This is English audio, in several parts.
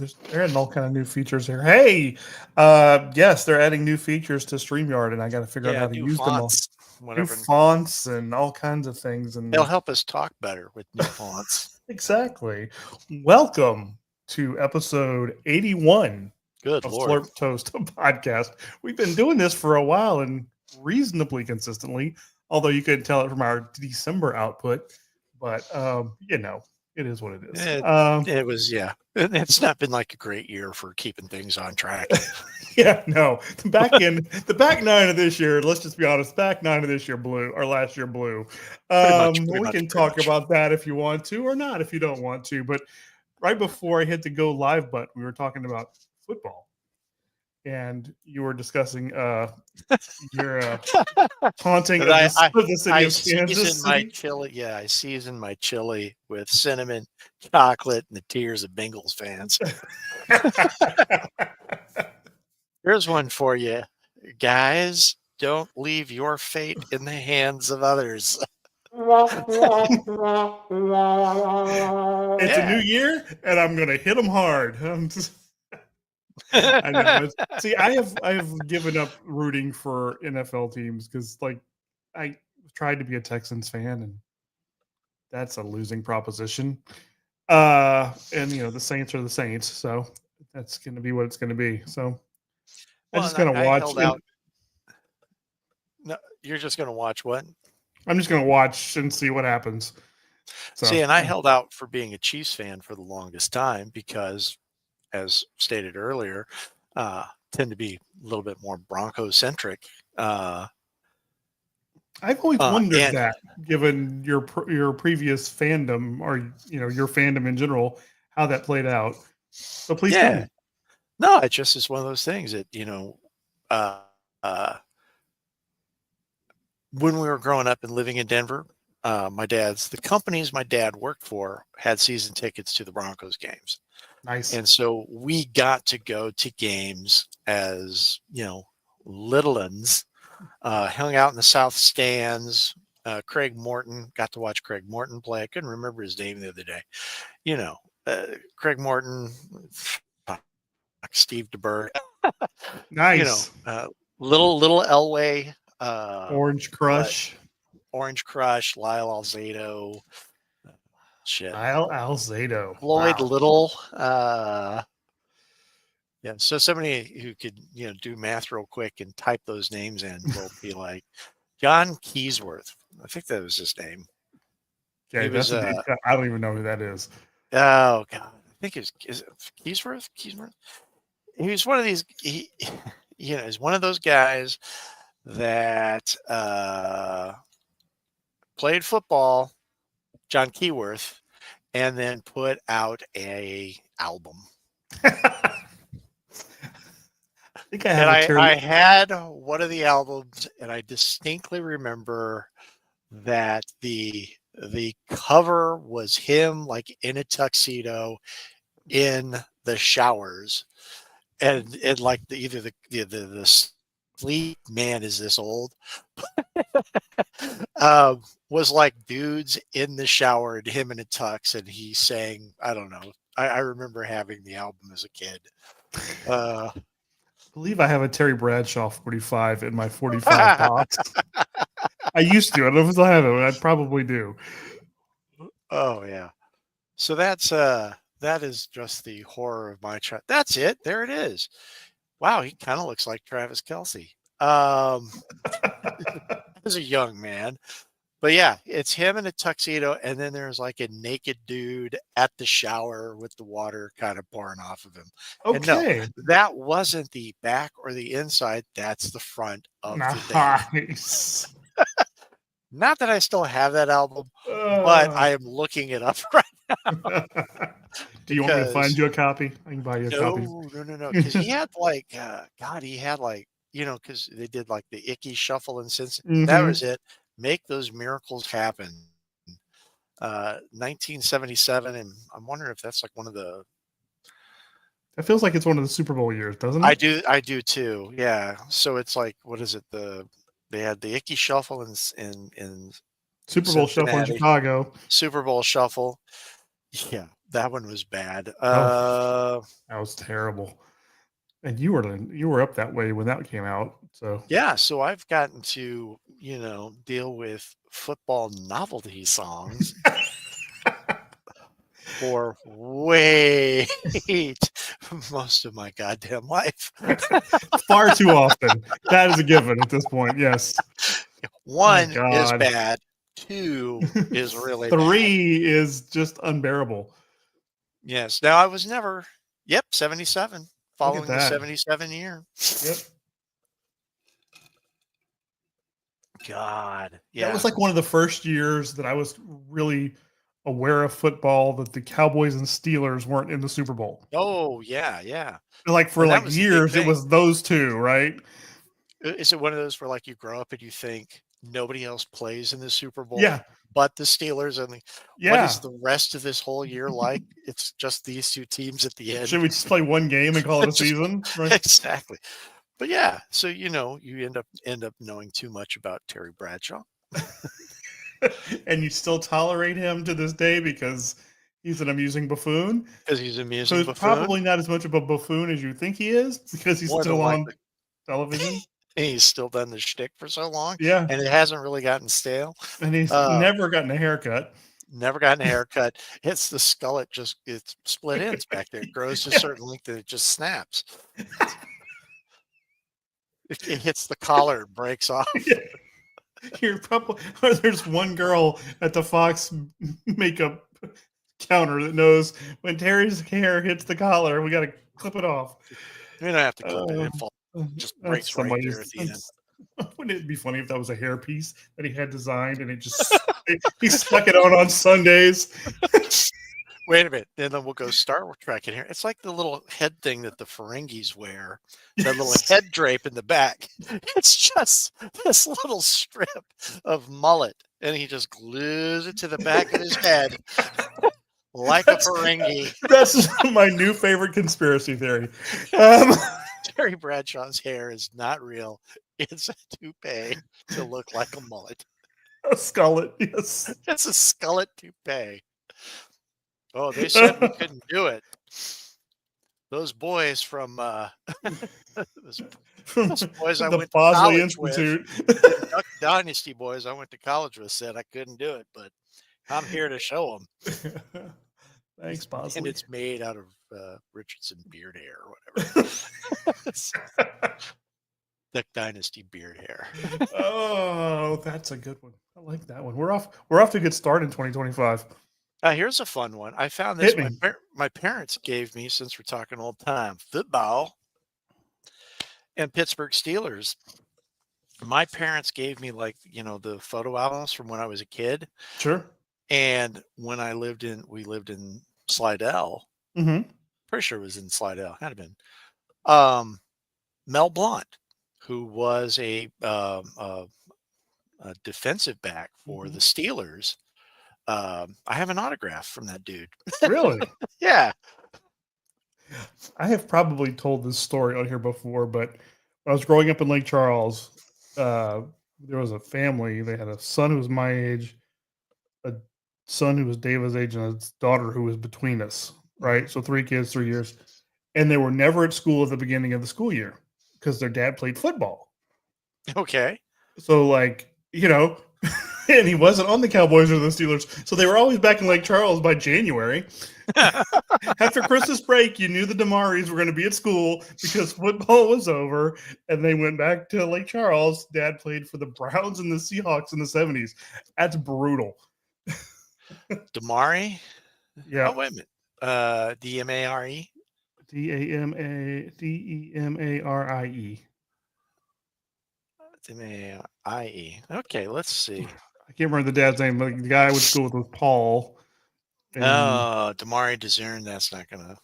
they're adding all kind of new features here. Hey, yes, they're adding new features to StreamYard, and I got to figure out how to New use them all. fonts, New whatever. fonts and all kinds of things, They'll and help us talk better with new fonts. exactly. Welcome to episode 81 Good of Lord. Slurp Toast podcast. We've been doing this for a while and reasonably consistently, although you couldn't tell it from our December output. But it is what it is. It was, yeah. It's not been like a great year for keeping things on track. Yeah, no. The back nine of this year, let's just be honest, back nine of this year blew, or last year blew. We can talk about that if you want to, or not if you don't want to. But right before I hit the go live button, we were talking about football. And you were discussing your haunting of the city of Kansas City. I season my chili with cinnamon, chocolate, and the tears of Bengals fans. Here's one for you, guys. Don't leave your fate in the hands of others. It's a new year, and I'm going to hit them hard. I know. See, I have given up rooting for NFL teams because, I tried to be a Texans fan, and that's a losing proposition. And the Saints are the Saints, so that's going to be what it's going to be. So I'm just going to watch. No, you're just going to watch what? I'm just going to watch and see what happens. So, see, and I held out for being a Chiefs fan for the longest time because, as stated earlier, tend to be a little bit more Bronco-centric. I've always wondered that, given your previous fandom, or your fandom in general, how that played out. So please tell me. No, it just is one of those things that when we were growing up and living in Denver, the companies my dad worked for had season tickets to the Broncos games. Nice. And so we got to go to games as, little uns, hung out in the South stands. Craig Morton, got to watch Craig Morton play. I couldn't remember his name the other day. Craig Morton, Steve DeBerg. Nice. Little Elway. Orange Crush, Lyle Alzado. Shit. Lyle Alzado. Floyd Little. So somebody who could, do math real quick and type those names in will be like John Keysworth. I think that was his name. Yeah, I don't even know who that is. Oh God, I think is it Keysworth? Keysworth. He was one of these. He's one of those guys that played football, John Keyworth, and then put out a album. I had one of the albums, and I distinctly remember that the cover was him like in a tuxedo in the showers, and like either the sleep man is this old was like dudes in the shower and him in a tux, and he sang, I don't know. I remember having the album as a kid. I believe I have a Terry Bradshaw 45 in my 45 box. I used to. I don't know if I still have it, but I probably do. Oh yeah. So that is just the horror of my child. That's it. There it is. Wow, he kind of looks like Travis Kelce. As a young man. But yeah, it's him in a tuxedo, and then there's like a naked dude at the shower with the water kind of pouring off of him. Okay. And no, that wasn't the back or the inside. That's the front of the thing. Not that I still have that album, but I am looking it up right now. Do you want me to find you a copy? I can buy you a copy. No. Because he had because they did like the Icky Shuffle and Cincinnati. Mm-hmm. That was it. Make Those Miracles Happen. 1977, and I'm wondering if that's like one of the. It feels like it's one of the Super Bowl years, doesn't it? I do too. Yeah. So it's like, what is it? They had the Icky Shuffle in Super Bowl Shuffle in Chicago. Super Bowl Shuffle. Yeah, that one was bad. That was terrible. And you were up that way when that came out. So Yeah, so I've gotten to, deal with football novelty songs for way most of my goddamn life. far too often. That is a given at this point. Yes. One is God. bad. Two is really bad. 3 is just unbearable. Yes. Now I was never. Yep, 77. Following the that. 77 year. Yep. God. That Yeah. was like one of the first years that I was really aware of football that the Cowboys and Steelers weren't in the Super Bowl. Oh, yeah, yeah. Like for And that like was the big years, it thing. was those two, right? Is it one of those where like you grow up and you think nobody else plays in the Super Bowl Yeah. but the Steelers? And what Yeah. is the rest of this whole year like? It's just these two teams at the end. Should we just play one game and call it a season? Right? Exactly. But yeah, so you end up knowing too much about Terry Bradshaw. And you still tolerate him to this day because he's an amusing buffoon. Because he's So amusing he's buffoon. probably not as much of a buffoon as you think he is because he's More than still on likely. television. And he's still done the shtick for so long. Yeah. And it hasn't really gotten stale. And he's never gotten a haircut. Never gotten a haircut. It's the skullet, it's split ends back there. It grows to a certain length and it just snaps. It hits the collar and breaks off. You're probably there's one girl at the Fox makeup counter that knows when Terry's hair hits the collar, we got to clip it off. You don't have to clip it. It falls, just breaks right there at the end. Wouldn't it be funny if that was a hairpiece that he had designed and it just he stuck it on Sundays? Wait a minute. Then we'll go Star Trek in here. It's like the little head thing that the Ferengis wear, that little head drape in the back. It's just this little strip of mullet, and he just glues it to the back of his head like a Ferengi. That's my new favorite conspiracy theory. Terry Bradshaw's hair is not real. It's a toupee to look like a mullet. A skullet, yes. It's a skullet toupee. Oh, they said we couldn't do it. Those boys from those boys I went to college Institute. With, the Duck Dynasty boys I went to college with said I couldn't do it, but I'm here to show them. Thanks, Bosley. And it's made out of Richardson beard hair or whatever. Duck Dynasty beard hair. Oh, that's a good one. I like that one. We're off to a good start in 2025. Here's a fun one. I found this. My parents gave me, since we're talking old time, football and Pittsburgh Steelers. My parents gave me the photo albums from when I was a kid. Sure. And when we lived in Slidell. Mm-hmm. Pretty sure it was in Slidell. Had been. Mel Blount, who was a defensive back for the Steelers. I have an autograph from that dude. Really? Yeah. I have probably told this story on here before, but when I was growing up in Lake Charles, there was a family. They had a son who was my age, a son who was David's age, and a daughter who was between us, right? So 3 kids, 3 years. And they were never at school at the beginning of the school year because their dad played football. Okay. So, and he wasn't on the Cowboys or the Steelers. So they were always back in Lake Charles by January. After Christmas break, you knew the DeMaries were going to be at school because football was over. And they went back to Lake Charles. Dad played for the Browns and the Seahawks in the 70s. That's brutal. DeMarie? Yeah. Oh, wait a minute. D-M-A-R-E? D-A-M-A-D-E-M-A-R-I-E. D-M-A-I-E. Okay, let's see. I can't remember the dad's name, but the guy I went to school with was Paul. Oh, DeMarie DeZern. That's not gonna.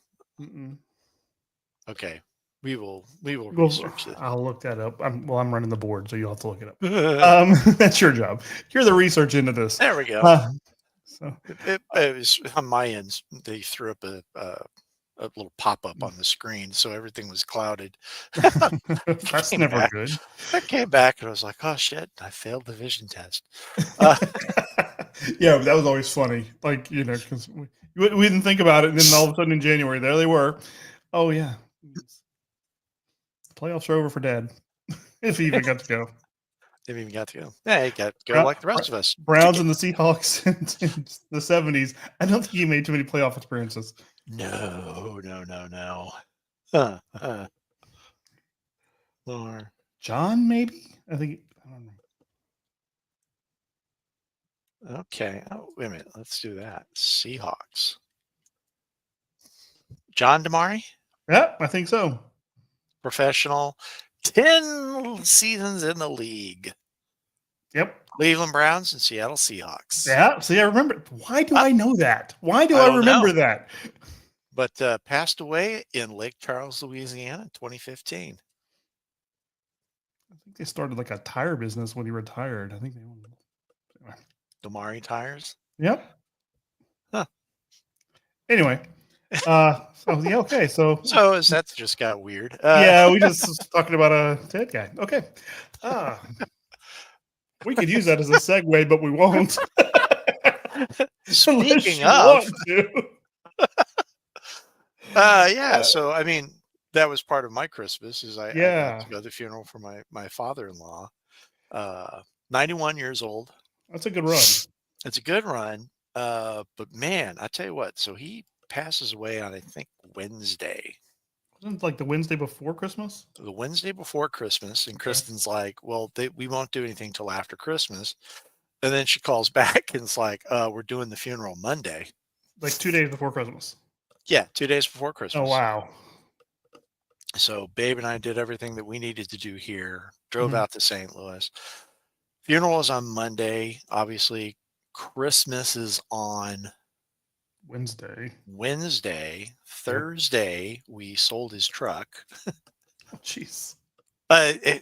Okay, we will research it. I'll look that up. I'm running the board, so you'll have to look it up. That's your job. You're the research into this. There we go. So it was on my end. They threw up a little pop-up on the screen, so everything was clouded. That's never good. I came back and I was like, oh shit, I failed the vision test. Yeah, that was always funny. Because we didn't think about it, and then all of a sudden in January, there they were. Oh yeah. Playoffs are over for Dad. If he even got to go. They've even got to go. Yeah, he got to go like the rest of us. Browns and the Seahawks in the 70s. I don't think he made too many playoff appearances. No. Or John, maybe? I don't know. okay. Oh, wait a minute. Let's do that. Seahawks. John Damari, Yeah, I think so. professional, 10 seasons in the league. Yep. Cleveland Browns and Seattle Seahawks. Yeah. See, I remember. Why do I know that? Why do I don't remember know. that? But passed away in Lake Charles, Louisiana in 2015. I think they started like a tire business when he retired. I think they owned. Damari Tires. Yep. Huh. Anyway. So yeah, okay. So that just got weird. yeah, we just was talking about a dead guy. Okay. We could use that as a segue, but we won't. Speaking of, yeah. So I mean, that was part of my Christmas. Is I got to go to the funeral for my father-in-law. 91 years old. That's a good run. It's a good run. But man, I tell you what. So he passes away on, I think, Wednesday. Wasn't it like the Wednesday before Christmas? The Wednesday before Christmas, and Kristen's like, "Well, we won't do anything till after Christmas." And then she calls back and it's like, "We're doing the funeral Monday." Like 2 days before Christmas. Yeah, 2 days before Christmas. Oh wow! So Babe and I did everything that we needed to do here. Drove out to St. Louis. Funeral is on Monday. Obviously, Christmas is on Wednesday. Thursday, we sold his truck. Jeez. And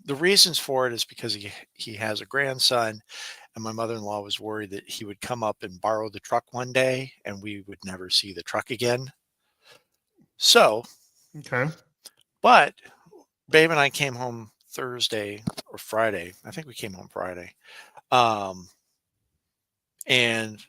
the reasons for it is because he has a grandson, and my mother-in-law was worried that he would come up and borrow the truck one day, and we would never see the truck again. So, okay. But Babe and I came home Thursday or Friday. I think we came home Friday. And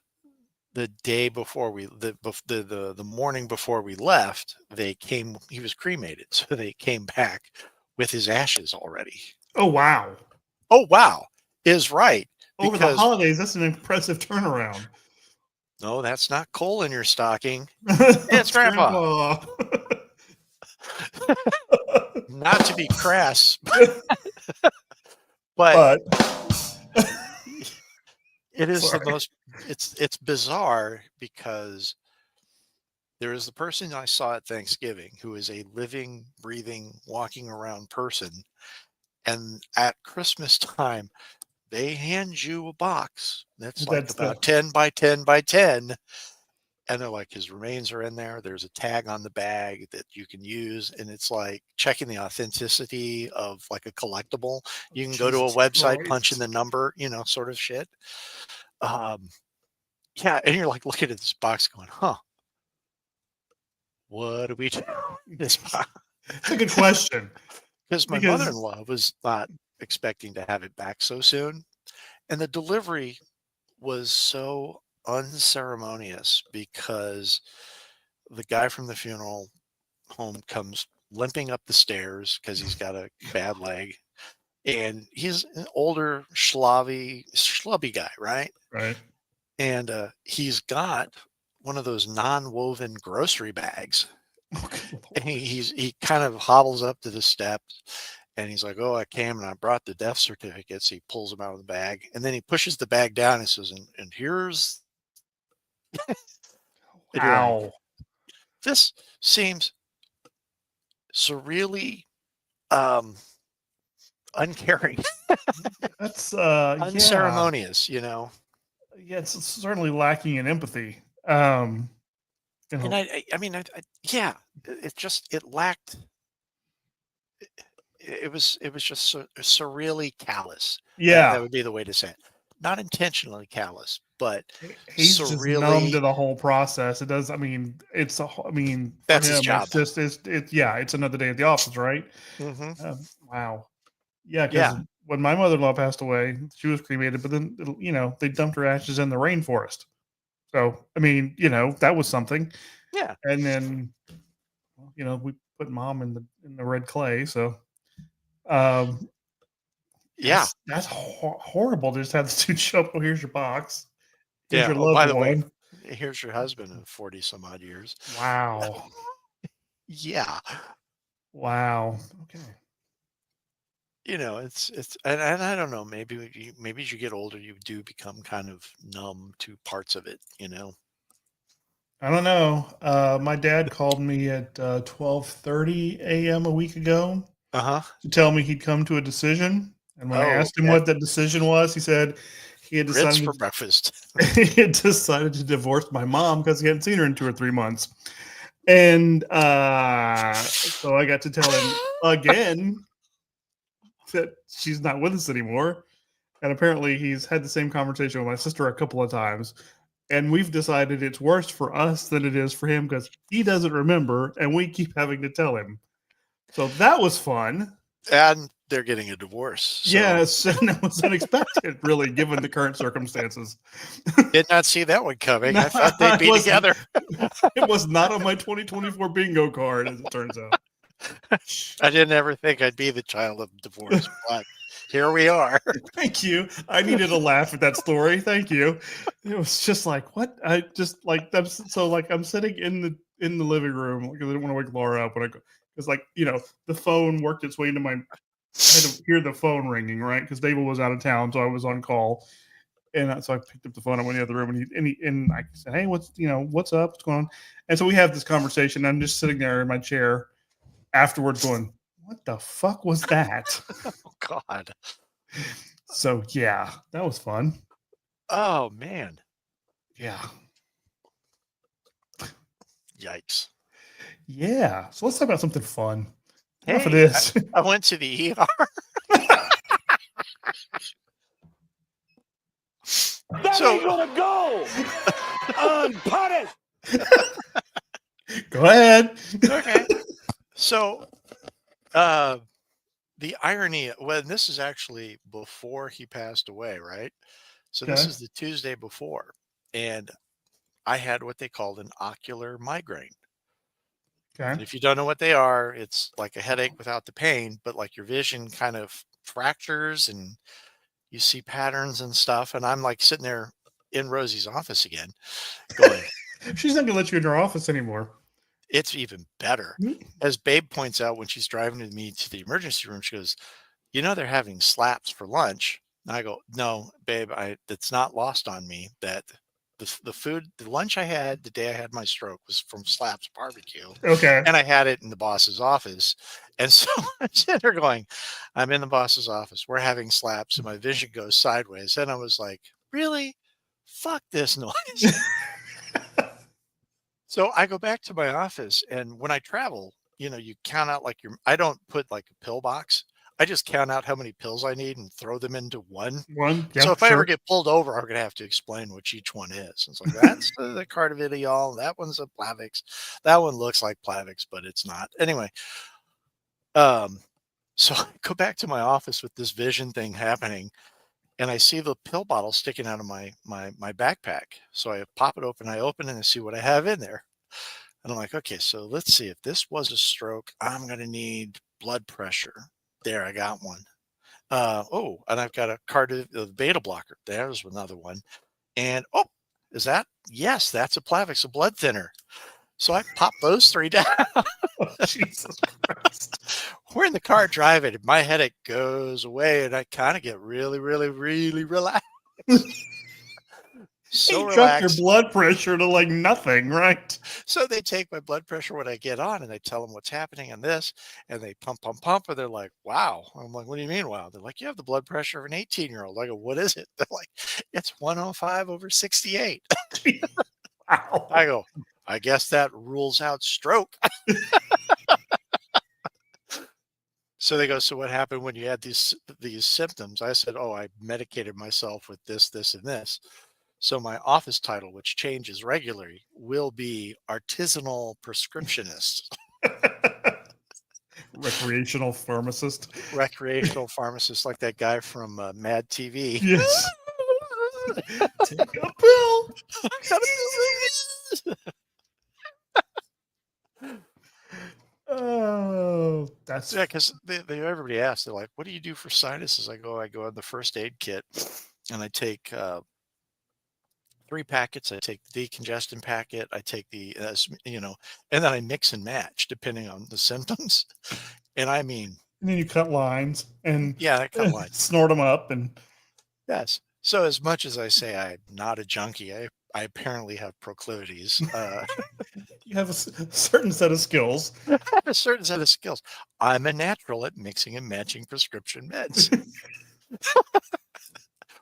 the day before the morning before we left, he was cremated. So they came back with his ashes already. Oh, wow. Is right. Over the holidays, that's an impressive turnaround. No, that's not coal in your stocking. It's Grandpa. Not to be crass, but it is the most, it's bizarre because there is the person I saw at Thanksgiving who is a living, breathing, walking around person. And at Christmas time, they hand you a box that's about 10 by 10 by 10. And they're like, his remains are in there. There's a tag on the bag that you can use. And it's like checking the authenticity of like a collectible. You can go to a website, punch in the number, sort of shit. Yeah. And you're like looking at this box going, what do we do? That's a good question. Because my mother-in-law was not expecting to have it back so soon. And the delivery was so unceremonious because the guy from the funeral home comes limping up the stairs because he's got a bad leg, and he's an older schlubby guy, right? And he's got one of those non-woven grocery bags. And he kind of hobbles up to the steps, and he's like, "Oh, I came and I brought the death certificates." He pulls them out of the bag, and then he pushes the bag down and says, and here's wow. This seems surreally uncaring. That's unceremonious, Yeah, it's certainly lacking in empathy. And I mean, it lacked. It was just so surreally callous. Yeah, that would be the way to say it. Not intentionally callous, but he's just numb to the whole process. It does. I mean, that's his job. It's another day at the office, right? Wow. Yeah. Because when my mother-in-law passed away, she was cremated, but then they dumped her ashes in the rainforest. So I mean, that was something. Yeah. And then, we put mom in the red clay. So, um, Yeah. that's horrible to just have the dude show up. Oh, here's your box. Here's Yeah. your Oh, loved by the way, one. here's your husband of 40 some odd years. Wow. Yeah. Wow. Okay. And I don't know, maybe as you get older, you do become kind of numb to parts of it, I don't know. My dad called me at 12:30 a.m. a week ago Uh-huh. to tell me he'd come to a decision. And when I Oh, asked him okay. what that decision was, he said he had Grits decided for breakfast. he had decided to divorce my mom because he hadn't seen her in 2 or 3 months. And so I got to tell him again that she's not with us anymore. And apparently he's had the same conversation with my sister a couple of times. And we've decided it's worse for us than it is for him because he doesn't remember and we keep having to tell him. So that was fun. And they're getting a divorce. So Yes, and that was unexpected, really, given the current circumstances. did not see that one coming. No, I thought they'd be together. It was not on my 2024 bingo card, as it turns out. I didn't ever think I'd be the child of divorce, but here we are. Thank you. I needed a laugh at that story. Thank you. It was just like, what? I just like I'm sitting in the living room because I didn't want to wake Laura up when I go because the phone worked its way into my. I had to hear the phone ringing, right? Because David was out of town, so I was on call, and so I picked up the phone. I went in the other room, and I said, "Hey, what's up? What's going on?" And so we have this conversation. I'm just sitting there in my chair afterwards, going, "What the fuck was that?" Oh God. So yeah, that was fun. Oh man. Yeah, Yikes. yeah. So let's talk about something fun. Enough of Hey, this. I went to the ER. That So- ain't gonna go unpunished. Go ahead. Okay. So the irony, well, this is actually before he passed away, right? So this Okay. is the Tuesday before. And I had what they called an ocular migraine. And Okay. if you don't know what they are, it's like a headache without the pain, but like your vision kind of fractures and you see patterns and stuff. And I'm like sitting there in Rosie's office again, going, She's not gonna let you in her office anymore. it's even better. As Babe points out when she's driving with me to the emergency room, she goes, they're having slaps for lunch. And I go, no, babe, that's not lost on me that the lunch I had the day I had my stroke was from Slaps Barbecue. Okay. And I had it in the boss's office. And so I'm sitting there going, I'm in the boss's office. We're having slaps and my vision goes sideways. And I was like, really? Fuck this noise. So I go back to my office, and when I travel, you count out I don't put like a pill box. I just count out how many pills I need and throw them into one. One. Yeah, So if I sure. ever get pulled over, I'm going to have to explain which each one is. It's like, that's the Cardavidiol. That one's a Plavix. That one looks like Plavix, but it's not. Anyway, so I go back to my office with this vision thing happening, and I see the pill bottle sticking out of my backpack. So I pop it open, I open it and see what I have in there. And I'm like, okay, so let's see. If this was a stroke, I'm going to need blood pressure. There, I got one. And I've got a beta blocker. There's another one. And is that? Yes, that's a Plavix, a blood thinner. So I pop those three down. Oh, Jesus Christ. We're in the car driving, and my headache goes away, and I kind of get really, really, really relaxed. So He dropped your relaxed. blood pressure to like nothing, right? So they take my blood pressure when I get on, and they tell them what's happening on this, and they pump, and they're like, "Wow." I'm like, "What do you mean, wow?" They're like, "You have the blood pressure of an 18-year-old." I go, "What is it?" They're like, "It's 105/68." Wow. I go, "I guess that rules out stroke." So they go, "So what happened when you had these symptoms?" I said, "Oh, I medicated myself with this, this, and this." So my office title, which changes regularly, will be artisanal prescriptionist, Recreational pharmacist. recreational pharmacist, like that guy from Mad TV. Yes. Take a pill. That's Yeah, because everybody asks, they're like, "What do you do for sinuses?" I go on the first aid kit, and I take 3 packets. I take the decongestant packet. I take and then I mix and match depending on the symptoms. And I mean, and then you cut lines and yeah, I cut lines. snort them up, and Yes. So as much as I say I'm not a junkie, I apparently have proclivities. you have a certain set of skills. I have a certain set of skills. I'm a natural at mixing and matching prescription meds.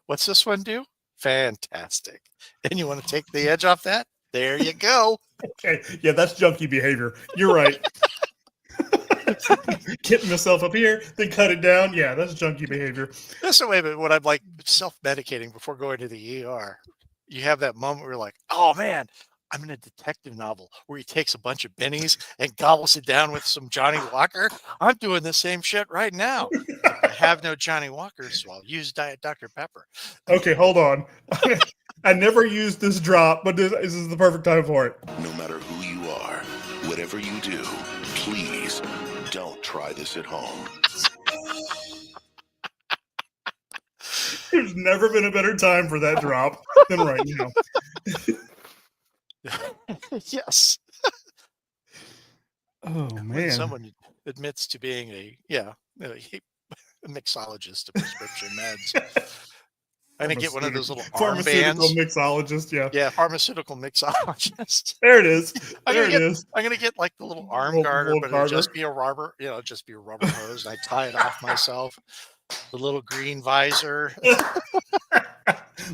What's this one do? Fantastic. And you want to take the edge off that? There you go. Okay, yeah, that's junkie behavior. You're right. Getting myself up here, then cut it down. Yeah, that's junkie behavior. That's the way, but when I'm like self-medicating before going to the ER, you have that moment where you're like, oh man, I'm in a detective novel where he takes a bunch of bennies and gobbles it down with some Johnny Walker. I'm doing the same shit right now. I have no Johnny Walker, so I'll use Diet Dr. Pepper. Okay, hold on. I never used this drop, but this is the perfect time for it. No matter who you are, whatever you do, please don't try this at home. There's never been a better time for that drop than right now. Yes. Oh When man. someone admits to being a mixologist of prescription meds. I'm gonna get one of those little pharmaceutical armbands. mixologist. Yeah, Yeah, pharmaceutical mixologist. there it is. I'm There gonna it is. I'm gonna get like the little arm Little- garter, little but it'll garter. just be a rubber, just be a rubber hose. And I tie it off myself. The little green visor.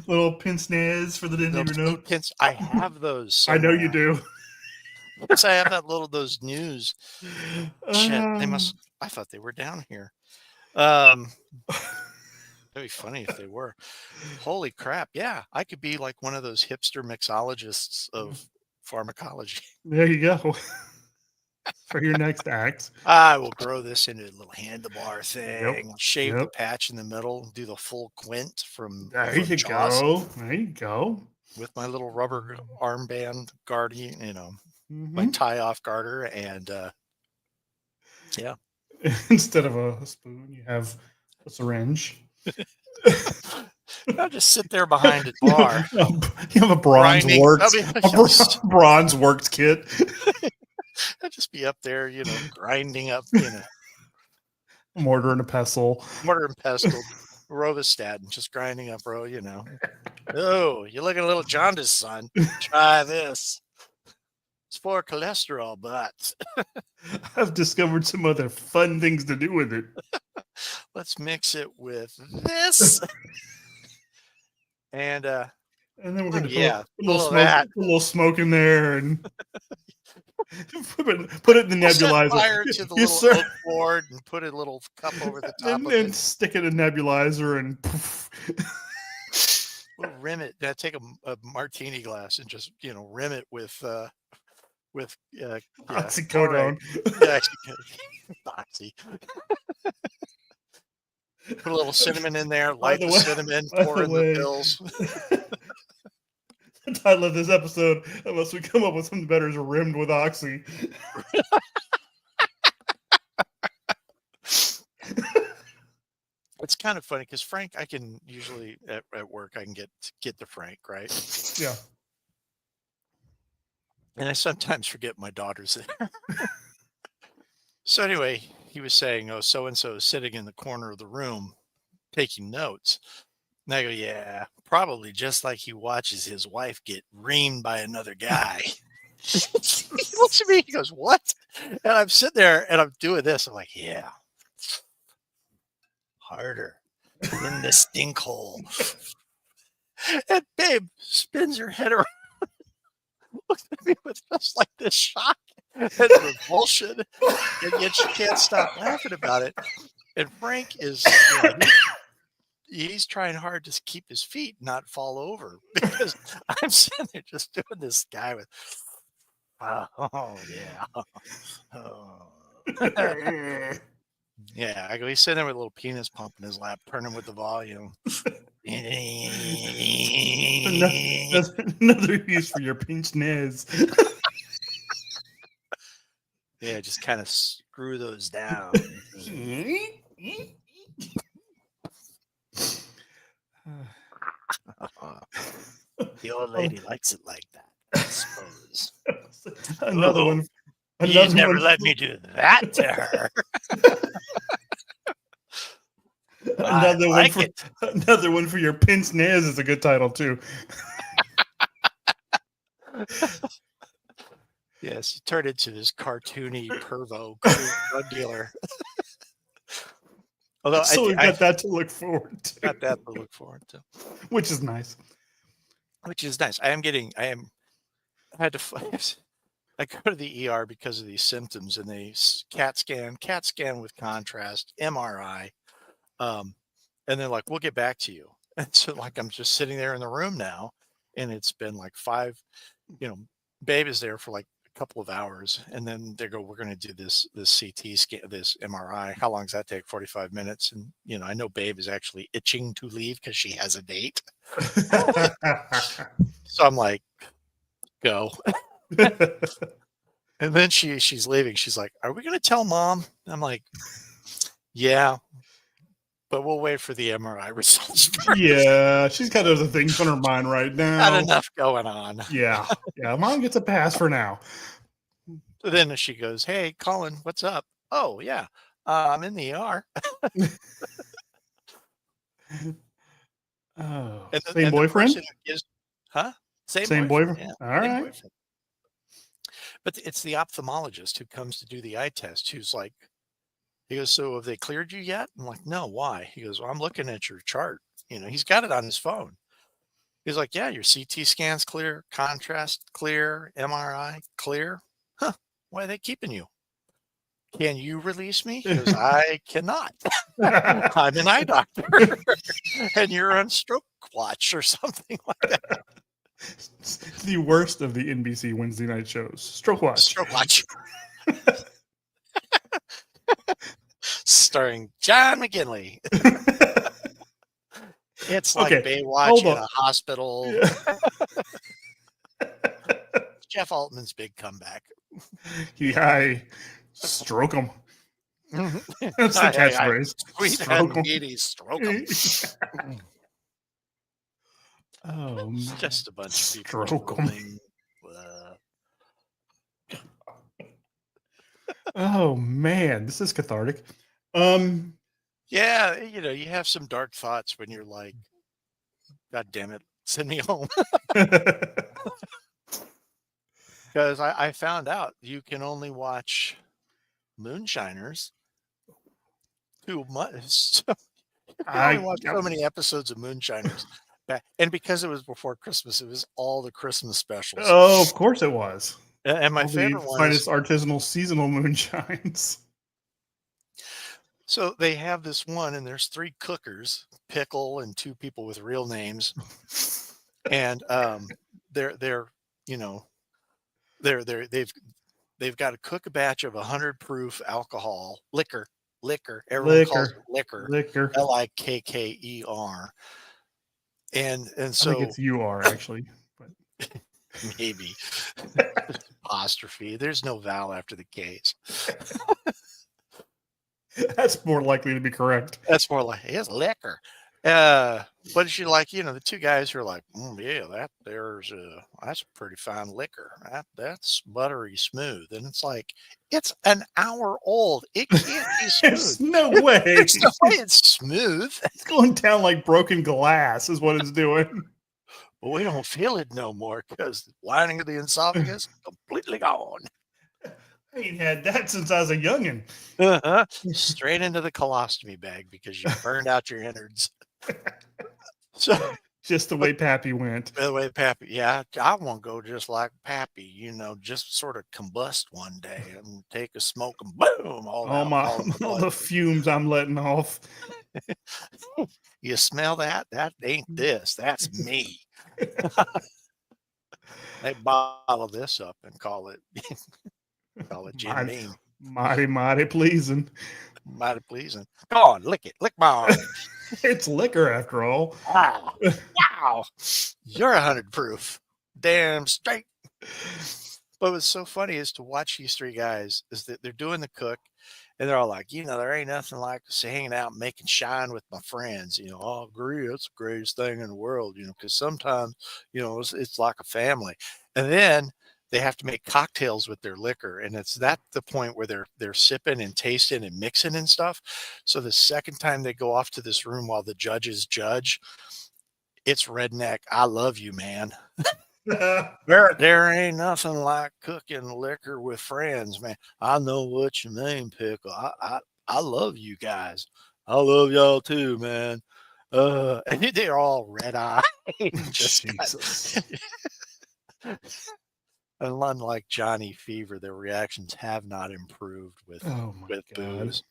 Little pince nez for the didn't even know. Pins. I have those. I know you somewhere. do. Yes, I have those news. Shit, they Um, must. I thought they were down here. That'd be funny if they were. Holy crap! Yeah, I could be like one of those hipster mixologists of pharmacology. There you go. For your next act. I will grow this into a little handlebar thing. Shave the yep. patch in the middle. Do the full quint from There you Jaws go. There you go. with my little rubber armband guarding. My Mhm. tie off garter, and Instead of a spoon, you have a syringe. I'll just sit there behind a bar. You have a bronze Grinding. works, Yes. bronze works kit. I'll just be up there, grinding up, Mortar and a pestle. mortar and pestle, rovastatin, just grinding up, Oh, you're looking a little jaundiced, son. Try this. It's for cholesterol, but I've discovered some other fun things to do with it. let's mix it with this. And And then we're gonna yeah, put a little full of smoke, that. put a little smoke in there, and put it in the We'll set nebulizer. fire to the Yes, little sir. oak board and put a little cup over the top And of then it. stick it in a nebulizer, and poof. We'll rim it. Take a martini glass and just rim it with Oxycodone. Yeah, Oxy. Put a little cinnamon in there, light the the way- cinnamon, by pour the in way- the pills. The title of this episode, unless we come up with something better, is rimmed with oxy. It's kind of funny because Frank, I can usually at work I can get to Frank, right? Yeah. And I sometimes forget my daughter's there. So anyway, he was saying, "Oh, so and so is sitting in the corner of the room taking notes." And I go, "Yeah, probably just like he watches his wife get reamed by another guy." He looks at me, he goes, "What?" And I'm sitting there and I'm doing this. I'm like, "Yeah, harder in the stink hole." And babe spins her head around, looks at me with just like this shock and revulsion, and yet she can't stop laughing about it. And Frank is, he's trying hard to keep his feet not fall over because I'm sitting there just doing this guy with, oh yeah, oh. Yeah. I go, he's sitting there with a little penis pump in his lap, turning with the volume. That's another use for your pinch nez. Yeah, just kind of screw those down. The old lady likes it like that, I suppose. Another Ooh, one. You Another never one. let me do that to her. I Another one like for it. another one for your pince nez is a good title too. Yes, he turned into this cartoony pervo drug dealer. Although So we've I got that to look forward to, got that to look forward to, which is nice. which is nice. I had to. I go to the ER because of these symptoms, and they CAT scan with contrast, MRI, and they're like, "We'll get back to you." And so, like, I'm just sitting there in the room now, and it's been like 5, Babe is there for like a couple of hours, and then they go, "We're going to do this CT scan, this MRI. How long does that take? 45 minutes." And I know Babe is actually itching to leave because she has a date. So I'm like, "Go." And then she's leaving. She's like, "Are we going to tell Mom?" I'm like, "Yeah, but we'll wait for the MRI results first." Yeah, she's got other things on her mind right Not now. enough going on. Yeah, Mom gets a pass for now. So then she goes, "Hey, Colin, what's up?" "Oh, yeah, I'm in the ER." Oh, And same the boyfriend? person who gives, huh? Same Boyfriend, boyfriend? yeah, All same right. boyfriend. But it's the ophthalmologist who comes to do the eye test who's like, he goes, "So have they cleared you yet?" I'm like, "No, why?" He goes, "Well, I'm looking at your chart." He's got it on his phone. He's like, "Yeah, your CT scan's clear, contrast clear, MRI clear. Huh, why are they keeping you? Can you release me?" He goes, "I cannot. I'm an eye doctor." And you're on stroke watch or something like that. It's the worst of the NBC Wednesday night shows. Stroke Watch. Stroke watch. Starring John McGinley. It's like Okay, Baywatch hold in on. a hospital. Yeah. Jeff Altman's big comeback. I stroke them. Mhm. That's the Hey, catchphrase. sweet Stroke and 'em. meaty, stroke 'em. Oh, It's man. just a bunch of people Stroke 'em. drooling. Oh man, this is cathartic. Um, Yeah, you have some dark thoughts when you're like, "God damn it, send me home." Because I found out you can only watch Moonshiners 2 months. You can only watch so many episodes of Moonshiners. And because it was before Christmas, it was all the Christmas specials. oh, of course it was. And my All the favorite one finest is, artisanal seasonal moonshines. so they have this one, and there's 3 cookers, Pickle and 2 people with real names. And they're you know they've got to cook a batch of 100 proof alcohol liquor. Everyone calls it liquor. Liquor. Liker. And I think so it's UR actually. But maybe apostrophe. There's no vowel after the K's. that's more likely to be correct. That's more like it's liquor. But she like, the 2 guys who are like, yeah, that's a pretty fine liquor. That's buttery smooth. And it's like, it's an hour old. It can't be There's smooth. no way. There's no way it's smooth. It's going down like broken glass, is what it's doing. But we don't feel it no more because the lining of the esophagus completely gone. I ain't had that since I was a youngin. Straight into the colostomy bag because you burned out your innards. So, Just the way Pappy went. by the way, Pappy, yeah, I want to go just like Pappy, just sort of combust one day and take a smoke and boom, all the fumes I'm letting off. You smell that? That ain't this. That's me. They bottle this up and call it Jim Beam. Mighty pleasing. Mighty pleasing. Go on, lick it. Lick my arm. It's liquor after all. Wow. You're 100 proof. Damn straight. But what's so funny is to watch these three guys is that they're doing the cook and they're all like, there ain't nothing like hanging out and making shine with my friends. I agree. It's the greatest thing in the world, because sometimes, it's like a family. And then they have to make cocktails with their liquor. And it's that the point where they're sipping and tasting and mixing and stuff. So the second time they go off to this room while the judges judge, it's redneck. I love you, man. There ain't nothing like cooking liquor with friends, man. I know what you mean, Pickle. I love you guys. I love y'all too, man. And they're all red-eyed. Jesus. And unlike Johnny Fever, their reactions have not improved with Oh my God. booze.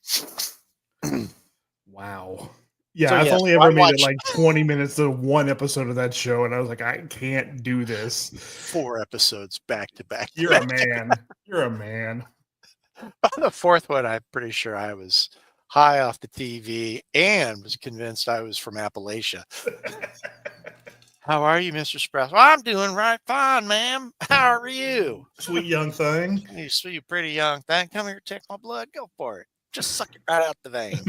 Wow. Yeah, So, I've yes, only I ever made it watched like 20 minutes to one episode of that show, and I was like, I can't do this. 4 episodes back to back. You're a man. You're a man. By the 4th one, I'm pretty sure I was high off the TV and was convinced I was from Appalachia. How are you, Mr. Sprouse? Well, I'm doing right fine, ma'am. How are you? Sweet young thing. You sweet, pretty young thing. Come here, take my blood. Go for it. Just suck it right out the vein.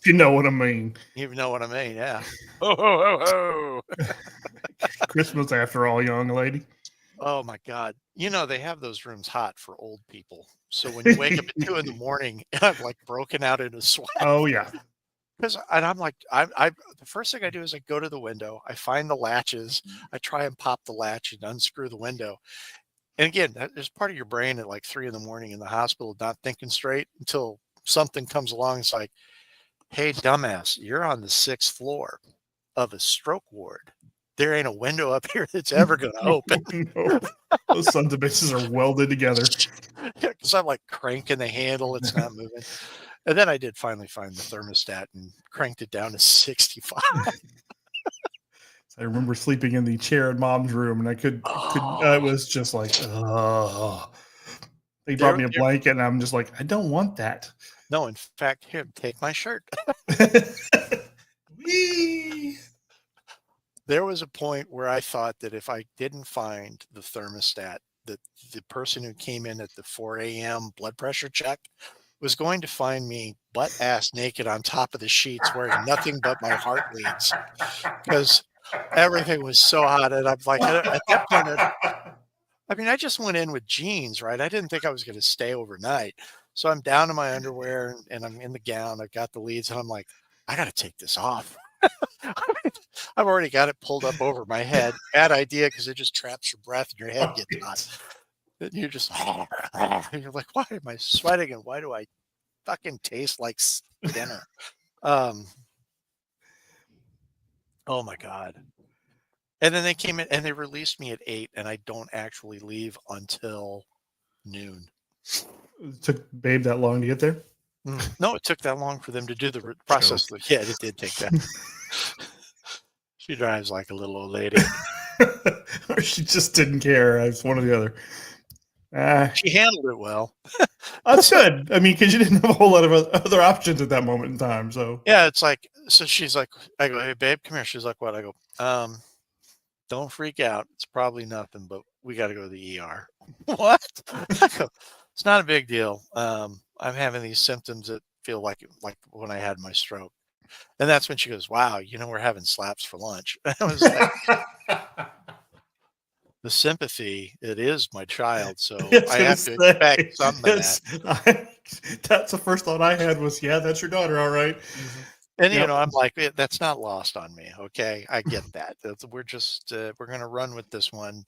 You know what I mean. You know what I mean, yeah. Ho, ho, ho, ho. Christmas after all, young lady. Oh my God. They have those rooms hot for old people. So when you wake up at 2 in the morning, I've like broken out into sweat. Oh yeah. And I'm like, the first thing I do is I go to the window, I find the latches, I try and pop the latch and unscrew the window. And again, there's part of your brain at like 3 in the morning in the hospital, not thinking straight until something comes along. It's like, hey, dumbass, you're on the 6th floor of a stroke ward. There ain't a window up here that's ever going to open. No. Those sons of bitches are welded together. Because I'm like cranking the handle, it's not moving. And then I did finally find the thermostat and cranked it down to 65. I remember sleeping in the chair in mom's room, and I could it was just like, oh. They brought me a blanket, and I'm just like, I don't want that. No, in fact, here, take my shirt. Whee! There was a point where I thought that if I didn't find the thermostat, that the person who came in at the 4 a.m. blood pressure check was going to find me butt ass naked on top of the sheets wearing nothing but my heart leads, because everything was so hot. And I'm like, at that point, I just went in with jeans, right? I didn't think I was going to stay overnight. So I'm down to my underwear and I'm in the gown. I've got the leads and I'm like, I got to take this off. I've already got it pulled up over my head. Bad idea, because it just traps your breath and your head gets hot. And you're just, you're like, why am I sweating and why do I fucking taste like dinner? Oh my God. And then they came in and they released me at 8 and I don't actually leave until noon. It took Babe that long to get there? No, it took that long for them to do the process. Yeah, it did take that. She drives like a little old lady. Or she just didn't care. It's one or the other. She handled it well. That's good. Because you didn't have a whole lot of other options at that moment in time. So yeah, it's like, so she's like, I go, hey babe, come here. She's like, what? I go, don't freak out. It's probably nothing, but we got to go to the ER. What? I go, it's not a big deal. I'm having these symptoms that feel like when I had my stroke. And that's when she goes, wow, we're having slaps for lunch. I was like, the sympathy, it is my child. So I have to expect something of that. That's the first thought I had was, yeah, that's your daughter. All right. Mm-hmm. And, I'm like, that's not lost on me. Okay. I get that. We're just, we're going to run with this one.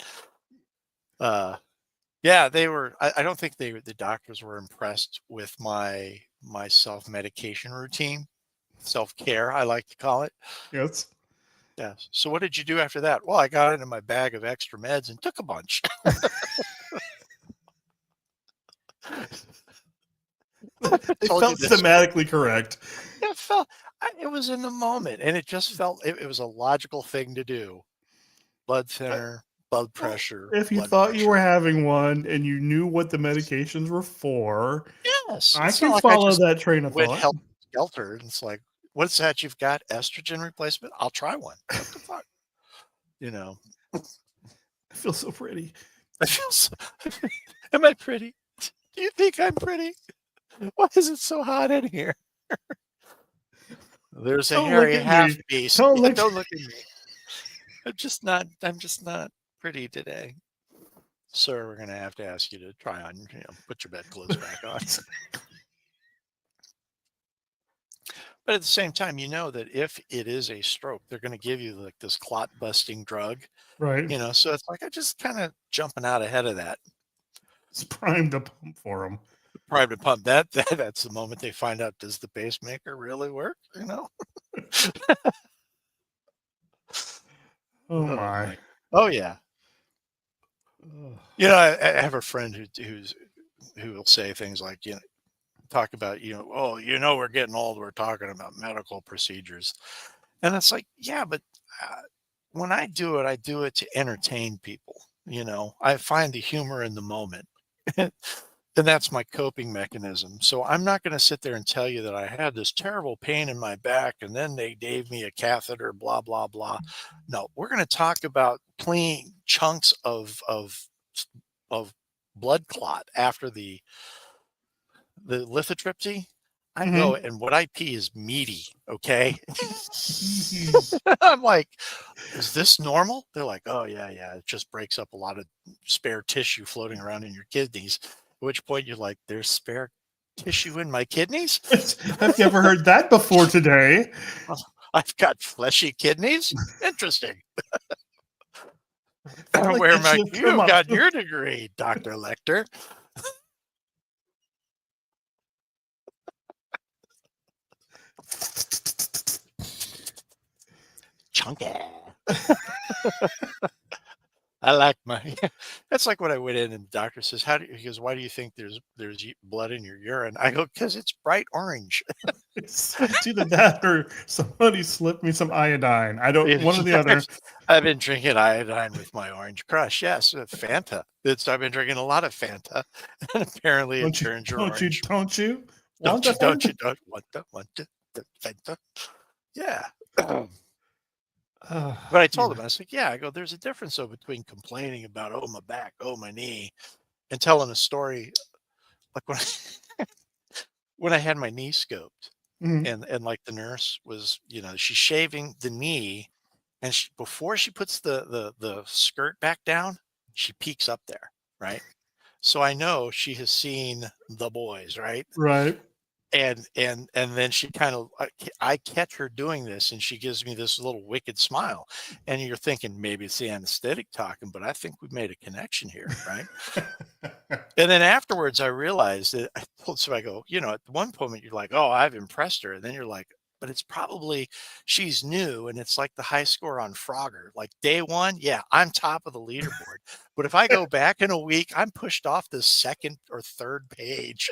Yeah, they were, I don't think the doctors were impressed with my self-medication routine, self-care, I like to call it. Yes. Yes. So what did you do after that? Well, I got into my bag of extra meds and took a bunch. It felt thematically correct. It was in the moment, and it just felt, it was a logical thing to do. Blood thinner, blood pressure. If you thought you were having one and you knew what the medications were for, yes, I can follow that train of thought. Help skelter, and it's like, what's that you've got? Estrogen replacement? I'll try one. What the fuck? I feel so pretty. I feel so. Am I pretty? Do you think I'm pretty? Why is it so hot in here? There's a Don't hairy look at half me. beast. Don't Yeah, look. don't look at me. I'm just not pretty today. Sir, we're gonna have to ask you to try on, put your bedclothes back on. But at the same time, you know that if it is a stroke, they're gonna give you like this clot busting drug, Right. so it's like I just kind of jumping out ahead of that. It's primed to pump for them. Private pump. That's the moment they find out, does the pacemaker really work? Oh my. Oh yeah. Ugh. I have a friend who will say things like, talk about, we're getting old, we're talking about medical procedures. And it's like, yeah, but when I do it to entertain people. I find the humor in the moment. And that's my coping mechanism. So I'm not going to sit there and tell you that I had this terrible pain in my back and then they gave me a catheter, blah, blah, blah. No, we're going to talk about clean chunks of blood clot after the lithotripsy. I go and what I pee is meaty. Okay. I'm like, is this normal? They're like, oh yeah. It just breaks up a lot of spare tissue floating around in your kidneys. At which point you're like, there's spare tissue in my kidneys? I've never heard that before today. I've got fleshy kidneys? Interesting. Like Where that should have you come up. got your degree, Dr. Lecter? Chunky. I like my. That's like when I went in and the doctor says, he goes, why do you think there's blood in your urine? I go, because it's bright orange. It's either that or somebody slipped me some iodine. I don't. One or the other. I've been drinking iodine with my Orange Crush. Yes, Fanta. I've been drinking a lot of Fanta, and apparently it turns your orange. Don't you? Don't want the Fanta? Yeah. But I told him, I was like, yeah, I go, there's a difference though between complaining about, oh, my back, oh, my knee, and telling a story like when I had my knee scoped and like the nurse was, she's shaving the knee and before she puts the skirt back down, she peeks up there. Right. So I know she has seen The Boys. Right. Right. And then she kind of, I catch her doing this and she gives me this little wicked smile. And you're thinking maybe it's the anesthetic talking, but I think we've made a connection here. Right. And then afterwards, I realized that I go, at one point you're like, oh, I've impressed her. And then you're like, but it's probably she's new. And it's like the high score on Frogger, like day one. Yeah, I'm top of the leaderboard. But if I go back in a week, I'm pushed off the second or third page.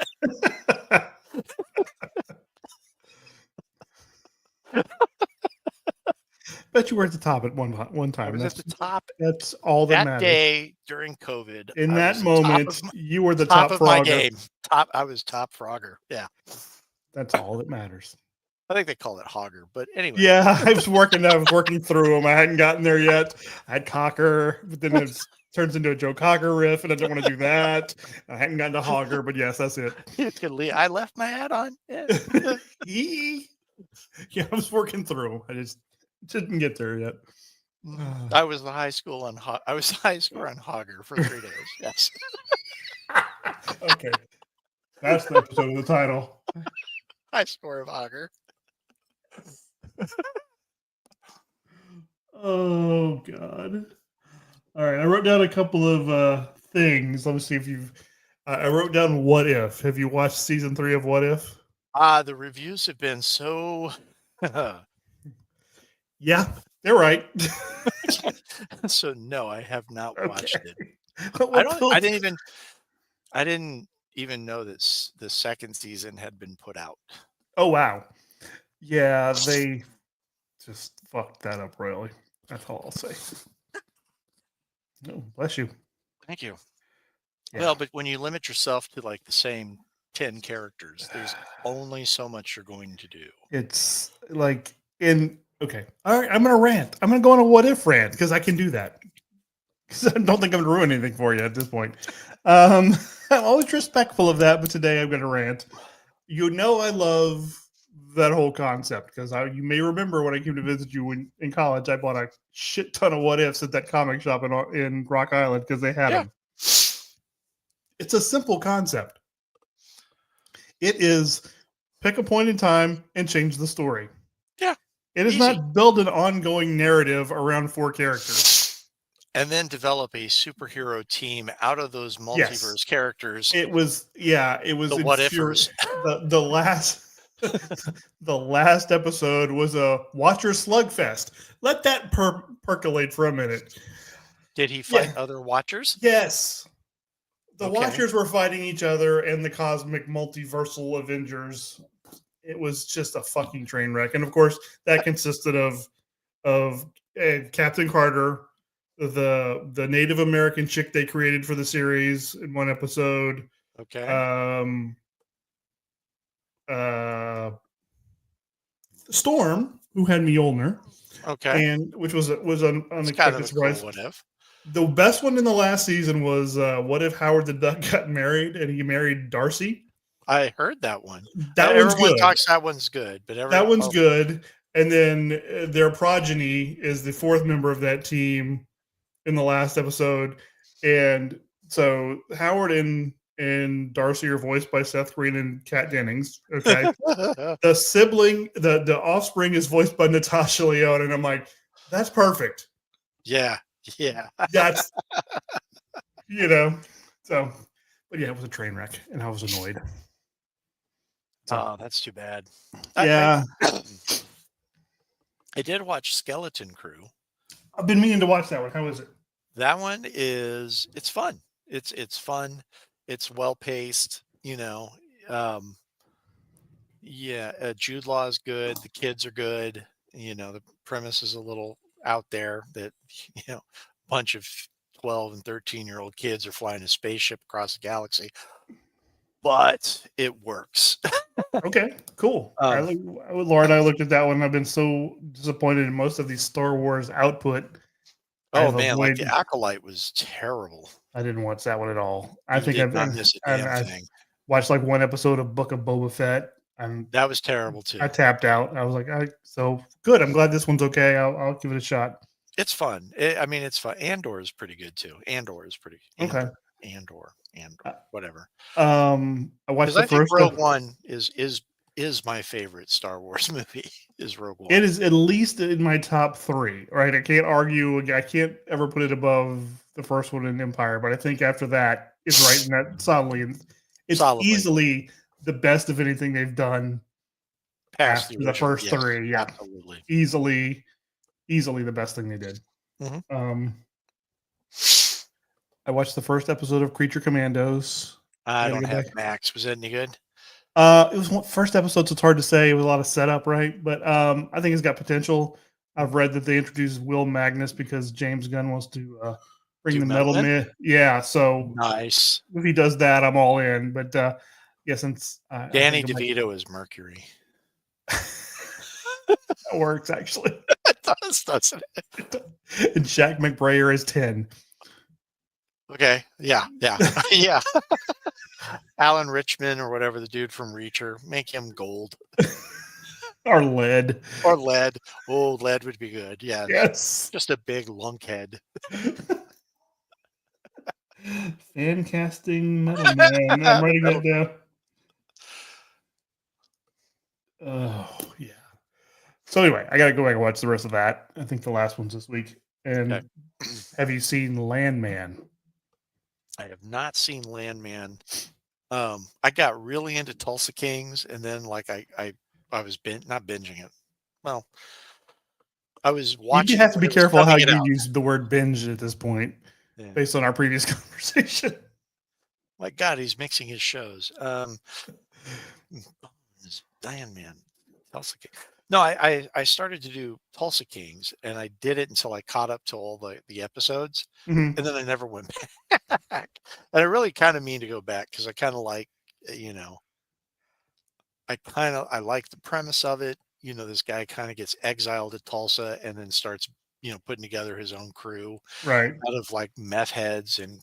Bet you were at the top at one time. I was at the top. That's all that matters. That day during COVID. In that moment, you were the top of Frogger. my game. I was top Frogger. Yeah. That's all that matters. I think they call it Hogger, but anyway. Yeah, I was working through them. I hadn't gotten there yet. I had Cocker, but then it turns into a Joe Cocker riff, and I don't want to do that. I hadn't gotten to Hogger, but yes, that's it. You can leave. I left my hat on. Yeah. Yeah, I was working through. I just didn't get there yet. I was the high score on Hogger for 3 days. Yes. Okay, that's the episode of the title. High score of Hogger. Oh God! All right, I wrote down a couple of things. Let me see if you've. I wrote down What If. Have you watched season 3 of What If? The reviews have been so. Yeah, they're right. So no, I have not watched it. Well, I didn't even know that the second season had been put out. Oh wow. Yeah, they just fucked that up royally. That's all I'll say. Oh, bless you. Thank you. Yeah. Well, but when you limit yourself to like the same 10 characters, there's only so much you're going to do. It's like okay. All right, I'm gonna rant. I'm gonna go on a What If rant because I can do that. because I don't think I'm going to ruin anything for you at this point. I'm always respectful of that, but today I'm going to rant. You know, I love that whole concept because you may remember when I came to visit you in college, I bought a shit ton of what ifs at that comic shop in Rock Island because they had Yeah. them. It's a simple concept. It is pick a point in time and change the story. Yeah. It is Easy. not build an ongoing narrative around 4 characters. And then develop a superhero team out of those multiverse Yes. characters. It was The what ifers. The last the last episode was a Watcher slugfest. Let that percolate for a minute. Did he fight other Watchers? Yes. The Okay. Watchers were fighting each other and the cosmic multiversal Avengers. It was just a fucking train wreck. And of course, that consisted of Captain Carter, the Native American chick they created for the series in one episode. Okay. Storm, who had Mjolnir, Okay. and which was an It's kind unexpected of a surprise. cool what if. The best one in the last season was what if Howard the Duck got married and he married Darcy? I heard that one. That one's Everyone good. talks that one's good, but That one's good. And then their progeny is the 4th member of that team in the last episode. And so Howard and Darcy are voiced by Seth Green and Kat Dennings. Okay. The sibling, the offspring is voiced by Natasha Lyonne. And I'm like, that's perfect. Yeah. Yeah. That's, so, but yeah, it was a train wreck and I was annoyed. Oh, that's too bad. Yeah. I did watch Skeleton Crew. I've been meaning to watch that one. How is it? That one it's fun. It's fun. It's well paced, Jude Law is good. The kids are good. The premise is a little out there that, a bunch of 12 and 13-year-old kids are flying a spaceship across the galaxy, but it works. Okay, cool. Laura and I looked at that one. I've been so disappointed in most of the Star Wars output. Oh man, like the Acolyte was terrible. I didn't watch that one at all. I watched like one episode of Book of Boba Fett. That was terrible too. I tapped out. I was like, so good. I'm glad this one's okay. I'll give it a shot. It's fun. It's fun. Andor is pretty good too. Andor is pretty okay. Andor, whatever. I watched the first. Rogue One is my favorite Star Wars movie. Is Rogue One? It is at least in my top 3. Right? I can't argue. I can't ever put it above the first one in Empire, but I think after that, it's right in that solidly. It's easily the best of anything they've done past the first 3. Yeah, absolutely. Easily the best thing they did. Mm-hmm. I watched the first episode of Creature Commandos. I don't have Max. Was that any good? It was first episode, so it's hard to say. It was a lot of setup, right? But I think it's got potential. I've read that they introduced Will Magnus because James Gunn wants to bring the Metal Men. Yeah, so nice. If he does that, I'm all in. But since Danny DeVito is Mercury. That works, actually. It does, doesn't it? And Shaq McBrayer is 10. Okay. Yeah. Yeah. Alan Richman or whatever, the dude from Reacher. Make him gold. Or lead. Oh, lead would be good. Yeah. Yes. Just a big lunkhead. Fan casting Metal Man. I'm writing that down. Oh, yeah. So anyway, I got to go back and watch the rest of that. I think the last one's this week. And have you seen Landman? I have not seen Landman. I got really into Tulsa Kings, and then I was not binging it. Well, I was watching. You have to be careful how you use the word binge at this point, based on our previous conversation. My God, he's mixing his shows. Landman, Tulsa King. No, I started to do Tulsa Kings, and I did it until I caught up to all the episodes, and then I never went back. And I really kind of mean to go back because I kind of like, I like the premise of it. This guy kind of gets exiled to Tulsa and then starts putting together his own crew Right. out of like meth heads and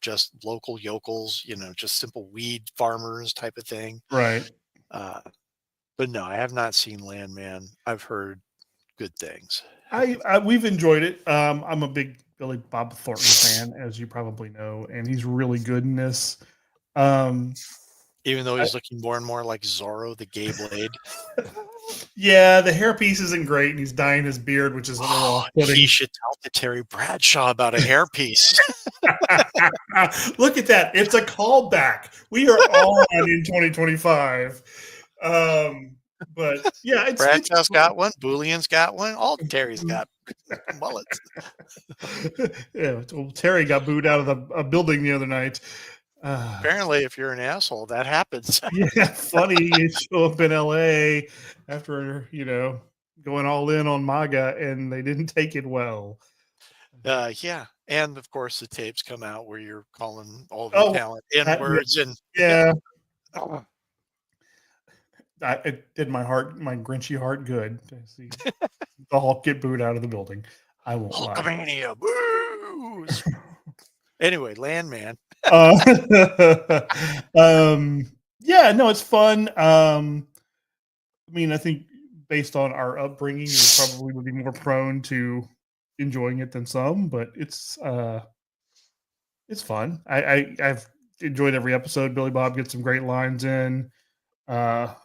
just local yokels, just simple weed farmers type of thing. Right. But no, I have not seen Landman. I've heard good things. We've enjoyed it. I'm a big Billy Bob Thornton fan, as you probably know, and he's really good in this. Even though he's looking more and more like Zorro the Gay Blade. Yeah, the hairpiece isn't great, and he's dyeing his beard, which is a little off-putting. He should talk to Terry Bradshaw about a hairpiece. Look at that. It's a callback. We are on in 2025. But yeah, Bradshaw's got one. Boolean's got one. All Terry's got mullets. Yeah, well, Terry got booed out of a building the other night. Apparently, if you're an asshole, that happens. Yeah, funny. You show up in LA after, going all in on MAGA, and they didn't take it well. Yeah. And of course, the tapes come out where you're calling all the talent N-words. And yeah. It did my Grinchy heart good to see the Hulk get booed out of the building. I won't lie. Hulkamania, boos. Anyway, Landman. Yeah, no, it's fun. I think based on our upbringing, we probably would be more prone to enjoying it than some, but it's fun. I've enjoyed every episode. Billy Bob gets some great lines in. Ali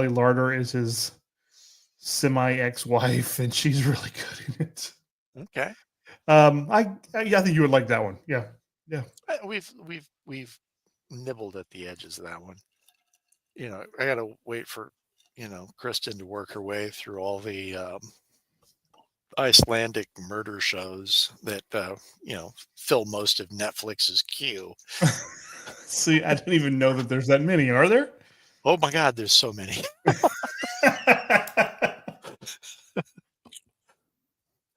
Larder is his semi ex-wife, and she's really good in it. Okay. I think you would like that one. Yeah. We've nibbled at the edges of that one. I gotta wait for Kristen to work her way through all the Icelandic murder shows that fill most of Netflix's queue. See, I didn't even know that there's that many. Are there? Oh my God, there's so many.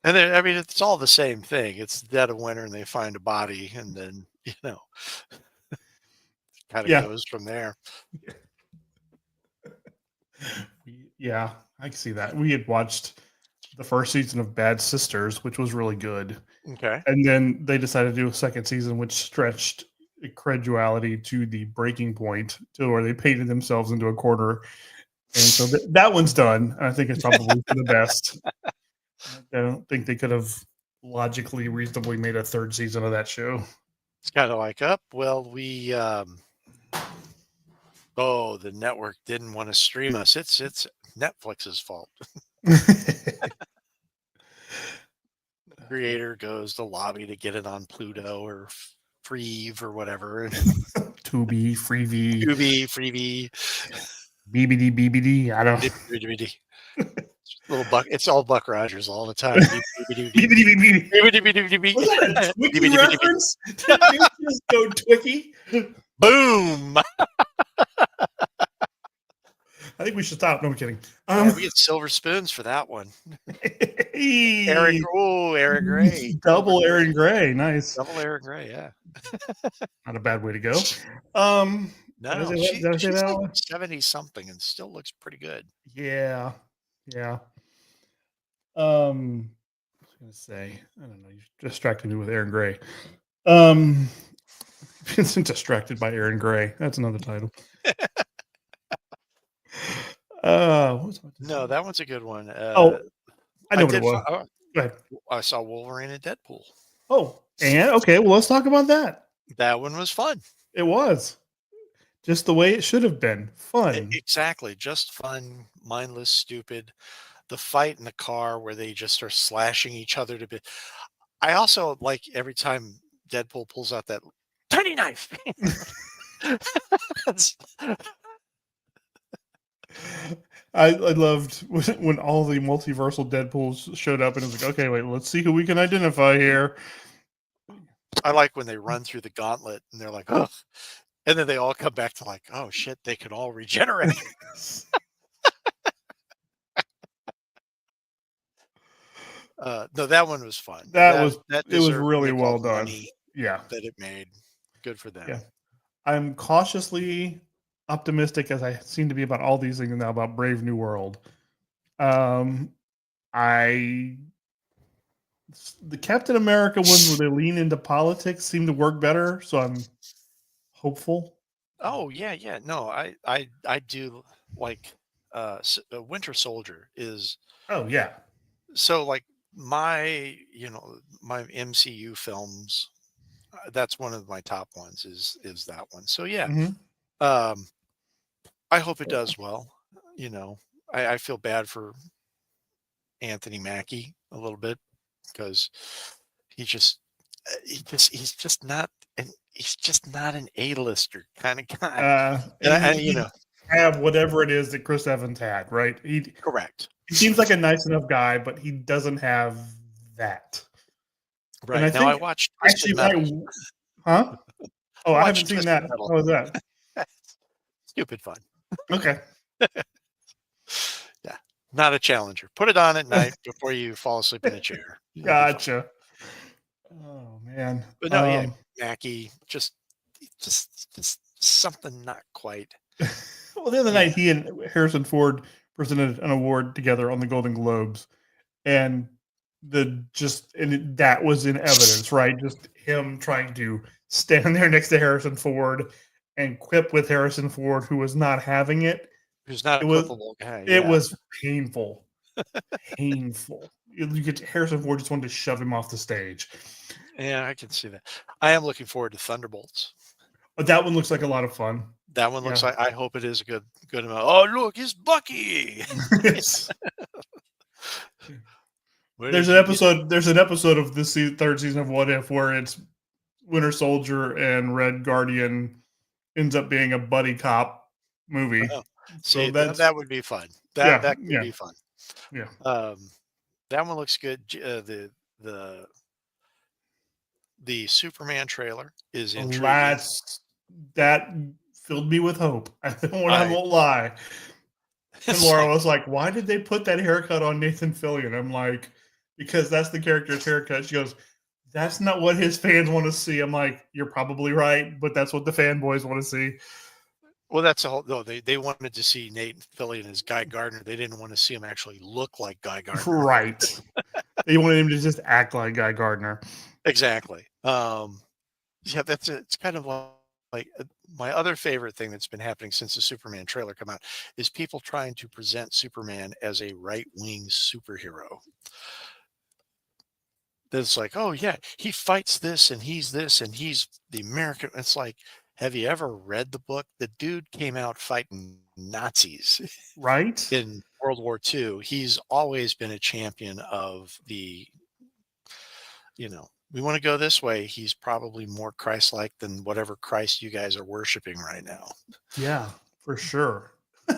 And then, it's all the same thing. It's the dead of winter and they find a body, and then, kind of goes from there. Yeah, I can see that. We had watched the first season of Bad Sisters, which was really good. Okay. And then they decided to do a second season, which stretched incredulity to the breaking point, to where they painted themselves into a corner. And so that one's done. I think it's probably for the best. I don't think they could have logically, reasonably made a third season of that show. It's kind of like, we, the network didn't want to stream us. It's Netflix's fault. Creator goes to lobby to get it on Pluto or Freeve or whatever. Tubi, Freevee. Freevee. BBD. I don't know. It's all Buck Rogers all the time. Was that a Twiki reference? Did you just go Twiki? Boom! I think we should stop. No, I'm kidding. We get silver spoons for that one. Hey. Aaron Gray. Double Aaron Gray. Nice. Double Aaron Gray, yeah. Not a bad way to go. No, she's like 70 something and still looks pretty good. Yeah. I was gonna say, I don't know, you distracted me with Aaron Gray. Vincent distracted by Aaron Gray. That's another title. No, that one's a good one. I know what it was. Go ahead. I saw Wolverine and Deadpool. Oh, and okay, well, let's talk about that. That one was fun. It was just the way it should have been. Fun. Exactly. Just fun, mindless, stupid. The fight in the car where they just are slashing each other to bit. I also like every time Deadpool pulls out that tiny knife. I loved when all the multiversal Deadpools showed up, and it was like, okay, wait, let's see who we can identify here. I like when they run through the gauntlet and they're like, ugh. And then they all come back to like, oh shit, they can all regenerate. No, that one was fun. It was really well done. Yeah. That it made. Good for them. Yeah. I'm cautiously optimistic, as I seem to be about all these things now, about Brave New World. I The Captain America ones where they lean into politics seem to work better, so I'm hopeful. Oh yeah. No, I do like Winter Soldier is Oh yeah. so like my MCU films. That's one of my top ones is that one. So yeah, Mhm. um, I hope it does well. You know, I feel bad for Anthony Mackie a little bit because he just he's just not an A-lister kind of guy. And And you know, have whatever it is that Chris Evans had, right? correct. He seems like a nice enough guy, but he doesn't have that. And I Right. Now I think watched actually, Twisted Metal. huh? Oh, I I haven't watched seen Twisted that. Metal. How was that? Stupid fun. Okay. Yeah. Not a challenger. Put it on at night before you fall asleep in a chair. You'll be fine. Gotcha. Oh man. But no, yeah, Mackie, just something not quite. Well, the other Yeah. night he and Harrison Ford presented an award together on the Golden Globes, and that was in evidence, right? Just him trying to stand there next to Harrison Ford and quip with Harrison Ford, who was not having it. Who's not It a was quotable guy. it Yeah. was painful, painful. You get Harrison Ford just wanted to shove him off the stage. Yeah, I can see that. I am looking forward to Thunderbolts. But that one looks like a lot of fun. That one looks Yeah. like I hope it is a good amount. Oh, look, it's Bucky. It's- Where there's did an you get- episode. There's an episode of this third season of What If where it's Winter Soldier and Red Guardian ends up being a buddy cop movie. Oh, So see, that's that would be fun. Yeah, That could yeah. be fun. Yeah. That one looks good. The Superman trailer is intriguing. That filled me with hope. I I- won't lie. And It's Laura like- was like, "Why did they put that haircut on Nathan Fillion?" I'm like, "Because that's the character's haircut." She goes, "That's not what his fans want to see." I'm like, "You're probably right, but that's what the fanboys want to see." well, that's a whole. No, they wanted to see Nate Fillion as Guy Gardner. They didn't want to see him actually look like Guy Gardner. Right. They wanted him to just act like Guy Gardner. Exactly. Yeah, it's kind of like my other favorite thing that's been happening since the Superman trailer come out is people trying to present Superman as a right-wing superhero. That's like, oh yeah, he fights this and he's the American. It's like, have you ever read the book? The dude came out fighting Nazis Right? in World War II. He's always been a champion of the, we want to go this way. He's probably more Christ-like than whatever Christ you guys are worshiping right now. Yeah, for sure.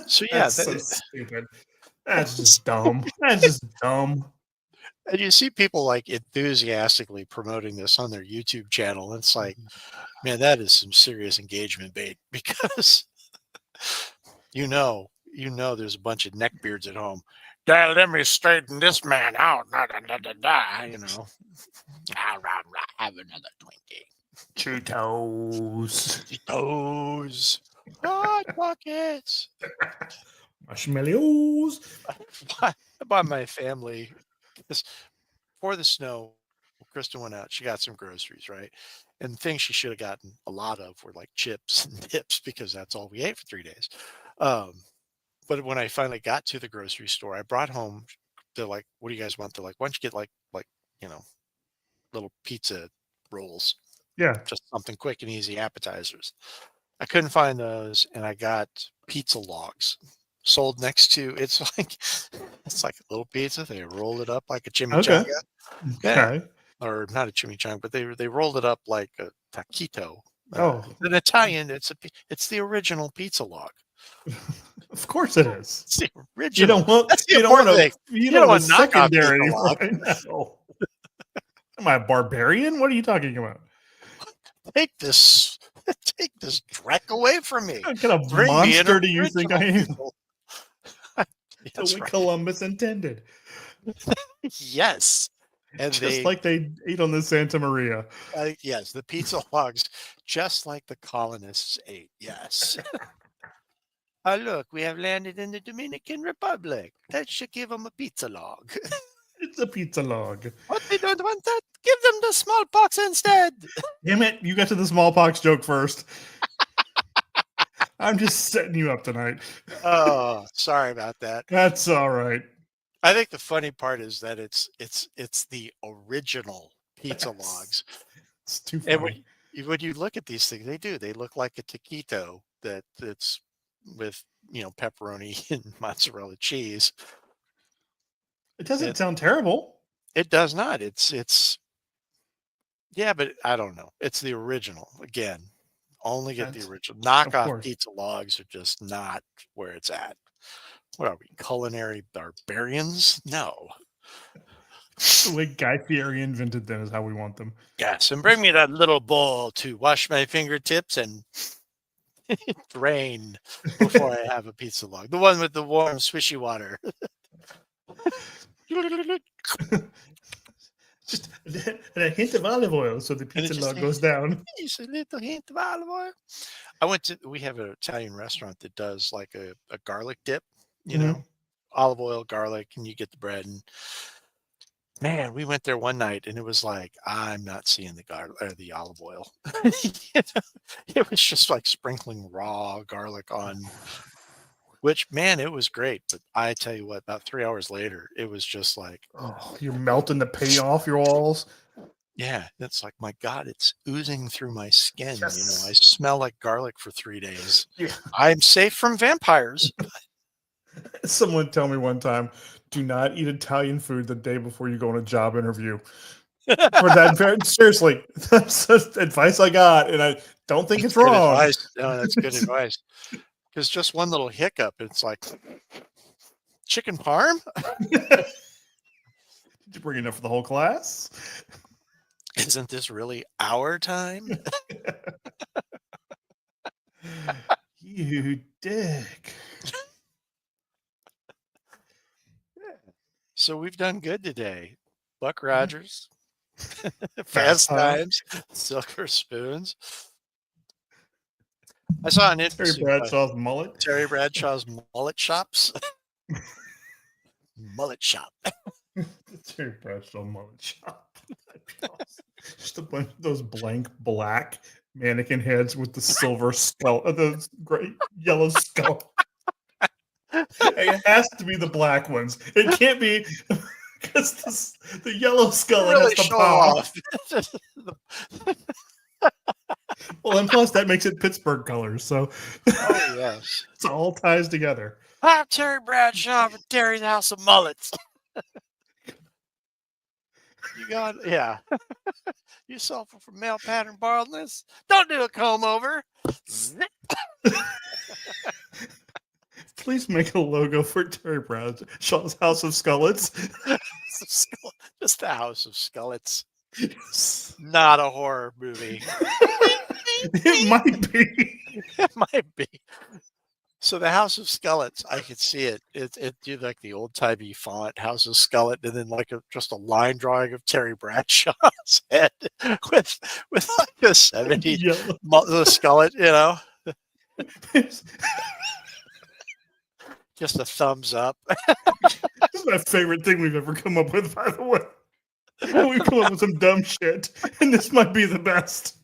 So yeah, That's so stupid. That's just dumb. That's just dumb. and you see people like enthusiastically promoting this on their YouTube channel. And it's like, man, that is some serious engagement bait because there's a bunch of neckbeards at home. Dad, let me straighten this man out. Have another Twinkie. Two toes. Toes. Hot pockets. Marshmallows. I bought my family before the snow. Kristen went out. She got some groceries, right? And things she should have gotten a lot of were like chips and dips because that's all we ate for 3 days. But when I finally got to the grocery store, I brought home. They're like, "What do you guys want?" They're like, "Why don't you get like little pizza rolls, Yeah. just something quick and easy appetizers." I couldn't find those, and I got pizza logs sold next to. It's like a little pizza. They rolled it up like a chimichanga. Yeah. Okay. Or not a chimichanga, but they rolled it up like a taquito. Oh. An Italian. It's the original pizza log. Of course it is. It's the You original. don't want That's the you don't want important a you don't don't want want a knockoff secondary. pizza log. Right? No. Am I a barbarian? What are you talking about? Take this dreck away from me. What kind of Bring me an monster do you think I original am? pizza. That's That's what right. Columbus intended. Yes. And Just like they ate on the Santa Maria. yes, the pizza logs, just like the colonists ate. Yes. Oh, look, we have landed in the Dominican Republic. That should give them a pizza log. It's a pizza log. What, they don't want that? Give them the smallpox instead. Damn it! You got to the smallpox joke first. I'm just setting you up tonight. Oh, sorry about that. That's all right. I think the funny part is that it's the original pizza Yes. logs. It's too And funny. when you look at these things, they look like a taquito that's with pepperoni and mozzarella cheese. It doesn't it- sound terrible. It does not. It's yeah, but I don't know. It's the original again. Only get the That's- original. Knockoff course. pizza logs are just not where it's at. What are we, culinary barbarians? No. The way Guy Fieri invented them is how we want them. Yes, and bring me that little bowl to wash my fingertips and drain before I have a pizza log. The one with the warm, swishy water. Just a hint of olive oil so the pizza just log a- goes down. Just a little hint of olive oil. We have an Italian restaurant that does like a garlic dip, you Mhm. know, olive oil, garlic, and you get the bread. And man, we went there one night and it was like, I'm not seeing the garlic or the olive oil. It was just like sprinkling raw garlic on, which, man, it was great. But I tell you what, about 3 hours later, it was just like, Oh, you're melting the paint off your walls. yeah, it's like, my God, it's oozing through my skin. I Yes. smell like garlic for 3 days. Yeah. I'm safe from vampires. Someone tell me one time, do not eat Italian food the day before you go on a job interview. For that, seriously, that's just advice I got, and I don't think it's Good wrong. advice. No, that's good advice. Because just one little hiccup, it's like, chicken parm? Did you bring enough for the whole class? Isn't this really our time? You dick. So we've done good today. Buck Rogers, Fast Time. Times, Silver Spoons. I saw an Terry interesting Bradshaw's mullet. Terry Bradshaw's mullet shops. Mullet shop. Terry Bradshaw mullet shop. That'd be awesome. Just a bunch of those blank black mannequin heads with the silver skull, the great yellow skull. It has to be the black ones. It can't be because the yellow skull Really has to show pop. off. Well, and plus that makes it Pittsburgh colors, so Oh, yes. it all ties together. I'm Terry Bradshaw from Terry's House of Mullets. You got, yeah. You suffer from male pattern baldness? Don't do a comb over. Zip. Please make a logo for Terry Bradshaw's House of Skullets. Just the House of Skullets. Not a horror movie. It might be. It might be. So the House of Skullets, I could see it. It did like the old timey font, House of Skullet, and then like just a line drawing of Terry Bradshaw's head with like a 70s Yellow. the skullet, you know, just a thumbs up. This is my favorite thing we've ever come up with, by the way. We've come up with some dumb shit, and this might be the best.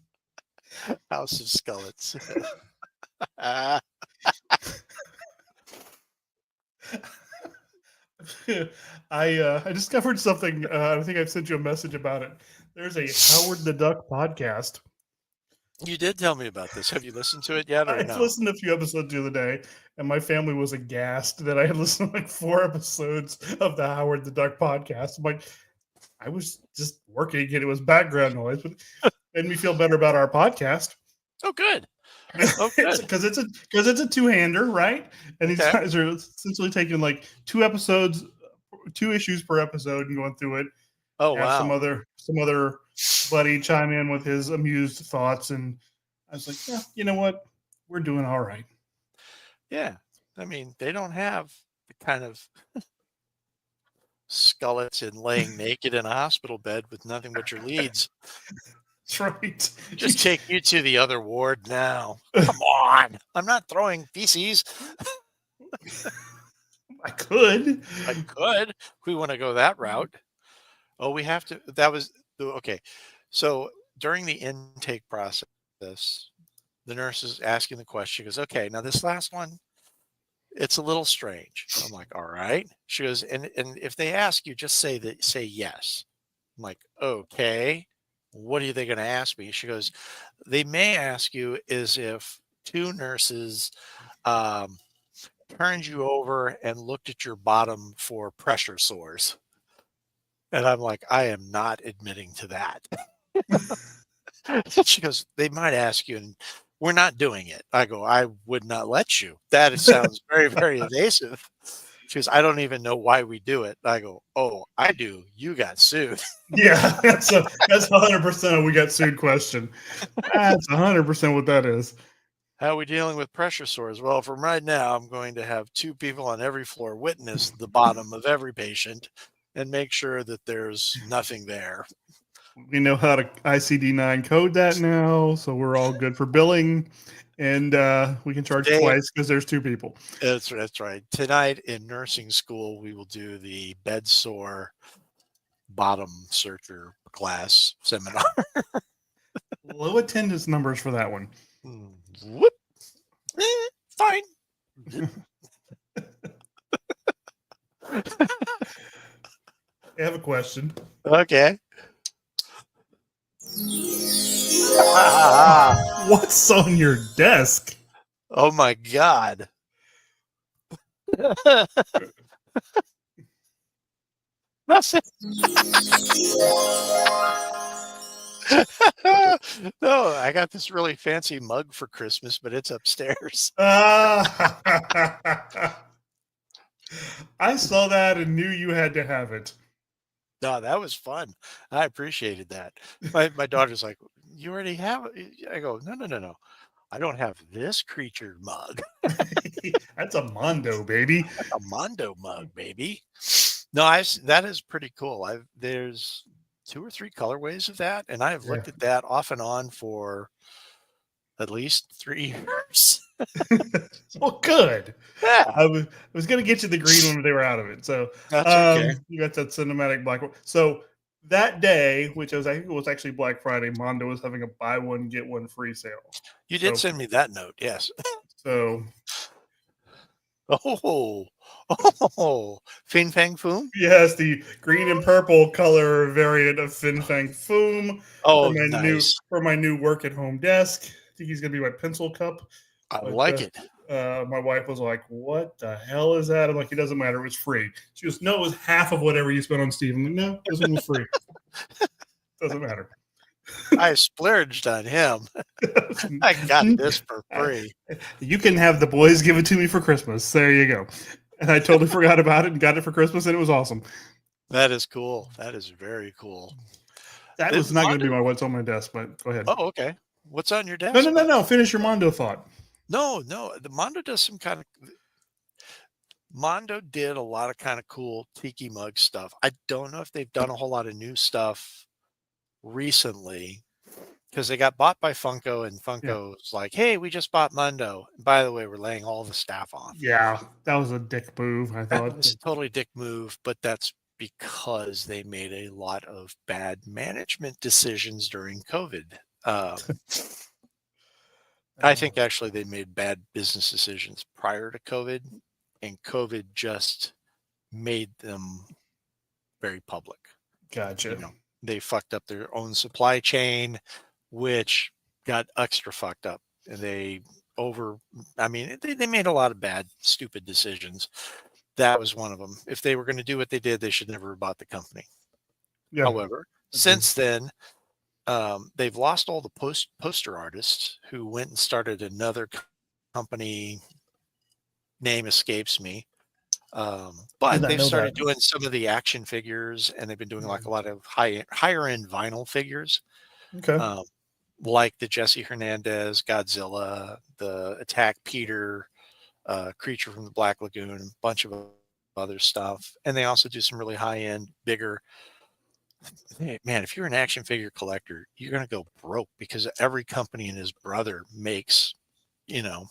House of Skullets. I discovered something. I think I've sent you a message about it. There's a Howard the Duck podcast. You did tell me about this. Have you listened to it yet or I no? listened to a few episodes the other day, and my family was aghast that I had listened to like 4 episodes of the Howard the Duck podcast. I'm like, I was just working and it was background noise, but it made me feel better about our podcast. Oh, good. Oh, good. Because it's a two-hander, right? And these Okay. guys are essentially taking like 2 episodes, 2 issues per episode, and going through it. Oh, Have some wow. other buddy chime in with his amused thoughts, and I was like, yeah, you know what, we're doing all right. Yeah. I mean, they don't have the kind of skullets and laying naked in a hospital bed with nothing but your leads. That's right. Just take you to the other ward now. Come on. I'm not throwing feces. I could. I could if we want to go that route. Oh, we have to. That was okay. So during the intake process, the nurse is asking the question. She goes, "Okay, now this last one, it's a little strange." I'm like, "All right." She goes, "And if they ask you, just say yes." I'm like, "Okay." What are they going to ask me? She goes, "They may ask you is if two nurses um, turned you over and looked at your bottom for pressure sores." And I'm like, "I am not admitting to that." She goes, "They might ask you, and we're not doing it." I go, "I would not let you. That sounds very, very evasive." She goes, "I don't even know why we do it." I go, "Oh, I do. You got sued." Yeah, that's 100% a we got sued question. That's 100% what that is. How are we dealing with pressure sores? Well, from right now, I'm going to have two people on every floor witness the bottom of every patient and make sure that there's nothing there. We know how to ICD-9 code that now, so we're all good for billing, and we can charge Today, twice because there's two people. that's right. Tonight in nursing school, we will do the bed sore bottom searcher class seminar. Low attendance numbers for that one. Whoop. Fine. I have a question. Okay. What's on your desk? Oh my God. Nothing. No, I got this really fancy mug for Christmas, but it's upstairs. I saw that and knew you had to have it. No, that was fun. I appreciated that. My daughter's like, "You already have it?" I go, No. I don't have this creature mug. That's a Mondo, baby. A Mondo mug, baby. No, that is pretty cool. There's 2 or 3 colorways of that, and I have looked at that off and on for at least 3 years. Well, good. Yeah, I was going to get you the green one, but they were out of it. So that's okay. you got that cinematic black one. So that day, which I think it was actually Black Friday, Mondo was having a buy one get one free sale. You did So- send me that note, yes. So Oh, Fin Fang Foom? yes, the green and purple color variant of Fin Fang Foom Oh, for nice. my new work at home desk. I think he's gonna be my pencil cup. I But, like it. My wife was like, "What the hell is that?" I'm like, "It doesn't matter. It was free." She goes, "No, it was half of whatever you spent on Steve." I'm like, "No, this one was free. Doesn't matter." I splurged on him. I got this for free. You can have the boys give it to me for Christmas. There you go. And I totally forgot about it and got it for Christmas, and it was awesome. That is cool. That is very cool. That This was not going to be Mondo- what's on my desk, but go ahead. Oh, okay. What's on your desk? No. Finish your Mondo thought. No. The Mondo does some kind of Mondo did a lot of kind of cool tiki mug stuff. I don't know if they've done a whole lot of new stuff recently because they got bought by Funko, and Funko's like, "Hey, we just bought Mondo. And by the way, we're laying all the staff off." Yeah, that was a dick move. I That thought. was a totally dick move, but that's because they made a lot of bad management decisions during COVID. I think actually they made bad business decisions prior to COVID, and COVID just made them very public. Gotcha. You know, they fucked up their own supply chain, which got extra fucked up. And they made a lot of bad, stupid decisions. That was one of them. If they were going to do what they did, they should never have bought the company. Yeah. However, since then, they've lost all the poster artists who went and started another company. Name escapes me. But not they've know started that. doing some of the action figures, and they've been doing like a lot of higher end vinyl figures, Okay. like the Jesse Hernandez Godzilla, the Attack Peter, Creature from the Black Lagoon, a bunch of other stuff. And they also do some really high end, bigger Hey, man, if you're an action figure collector, you're gonna go broke because every company and his brother makes, you know,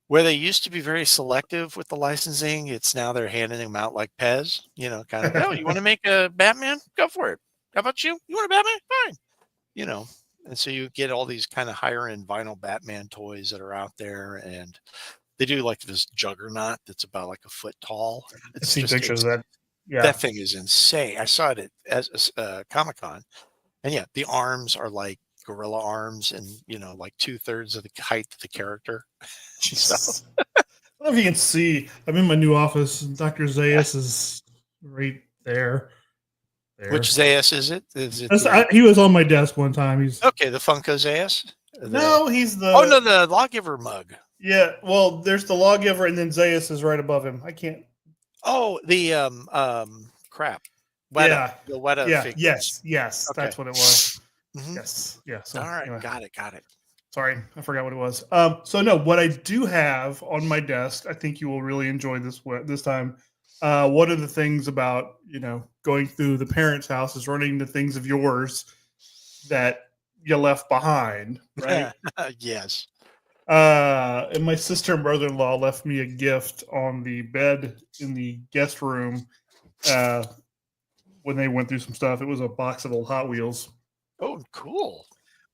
where they used to be very selective with the licensing, it's now they're handing them out like Pez, kind of, oh, you want to make a Batman? Go for it. How about you? You want a Batman? Fine. You know, and so you get all these kind of higher end vinyl Batman toys that are out there, and they do like this juggernaut that's about like a foot tall. I It's see just pictures of that. Yeah. that thing is insane. I saw it at Comic-Con, and yeah, the arms are like gorilla arms, and like 2/3 of the height of the character. Jesus. I don't know if you can see. I'm in my new office. Dr. Zayas is right there. Which Zayas is it? Is it He was on my desk one time. He's okay, the Funko Zayas? no, he's the Oh no, the Lawgiver mug. Yeah, well, there's the Lawgiver, and then Zayas is right above him. I can't. Oh, the crap. Weta, Yeah. the Weta Yeah, figures. yes, Okay. that's what it was. Mhm. Yes, yeah. So, All right, anyway. got it. Sorry, I forgot what it was. So no, what I do have on my desk, I think you will really enjoy this time. One of the things about going through the parents' house is running into things of yours that you left behind, right? Yes. And my sister and brother-in-law left me a gift on the bed in the guest room when they went through some stuff. It was a box of old Hot Wheels. Oh, cool.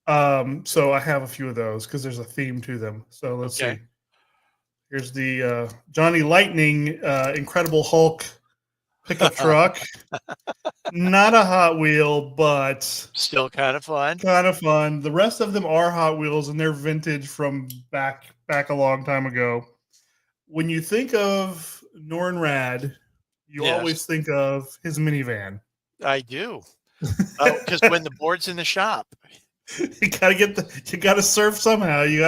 So I have a few of those because there's a theme to them. So let's see. Here's the Johnny Lightning Incredible Hulk pickup truck. Not a Hot Wheel, but Still kind of fun. kind of fun. The rest of them are Hot Wheels, and they're vintage from back a long time ago. When you think of Norrin Rad, you Yes. always think of his minivan. I do. Because when the board's in the shop. You gotta surf somehow. You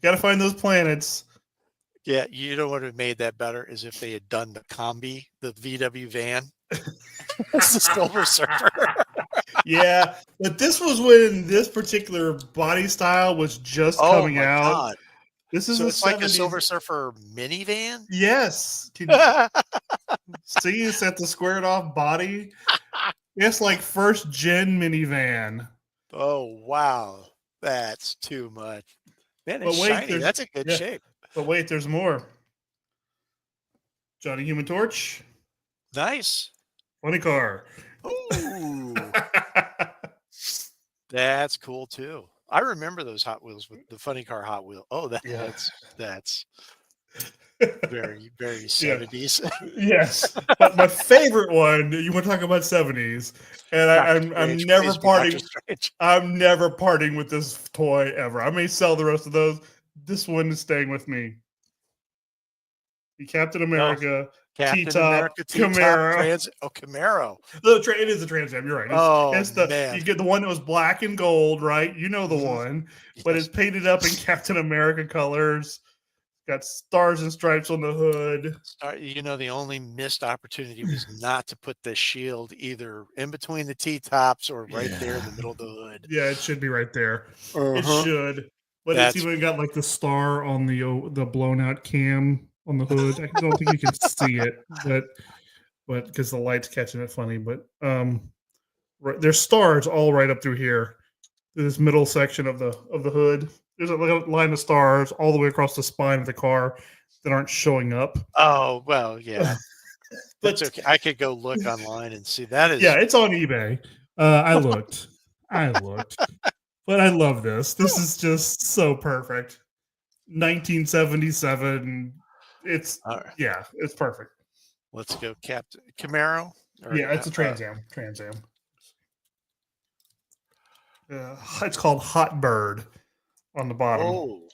gotta find those planets. Yeah, you know what would have made that better is if they had done the combi, the VW van. It's the Silver Surfer. Yeah, but this was when this particular body style was just Oh coming my out. god. This is So the it's like a 70s. Silver Surfer minivan? Yes. Can you see it's at the squared off body? It's like first gen minivan. Oh wow. That's too much. Man, But it's wait, shiny. there's- That's a good yeah. shape. But wait, there's more. Johnny Human Torch, Nice. funny car. Ooh. That's cool too. I remember those Hot Wheels with the funny car Hot Wheel. Oh, Yeah. that's very, very 70s. Yes, but my favorite one. You want to talk about 70s, and I'm never Please be parting. Doctor Strange. I'm never parting with this toy ever. I may sell the rest of those. This one is staying with me. The Captain America, Captain T-top, America, T-top, Camaro. Camaro. It is a Trans Am. You're right. Oh, It's the man. you get the one that was black and gold, right? You know the Mhm. one, but Yes. it's painted up in Captain America colors. Got stars and stripes on the hood. The only missed opportunity was not to put the shield either in between the T-tops or right there in the middle of the hood. Yeah, it should be right there. It Uh-huh. should, but That's- it's even got like the star on the blown out cam on the hood. I don't think you can see it, but because the light's catching it funny. But there's stars all right up through here, through this middle section of the hood. There's a line of stars all the way across the spine of the car that aren't showing up. Oh, well, yeah. But That's okay. I could go look online and see. That is yeah, it's on eBay. I looked, but I love this. This is just so perfect. 1977. It's all right. yeah, it's perfect. Let's go, Captain Camaro. Yeah, it's a Trans Am. It's called Hot Bird on the bottom. Oh,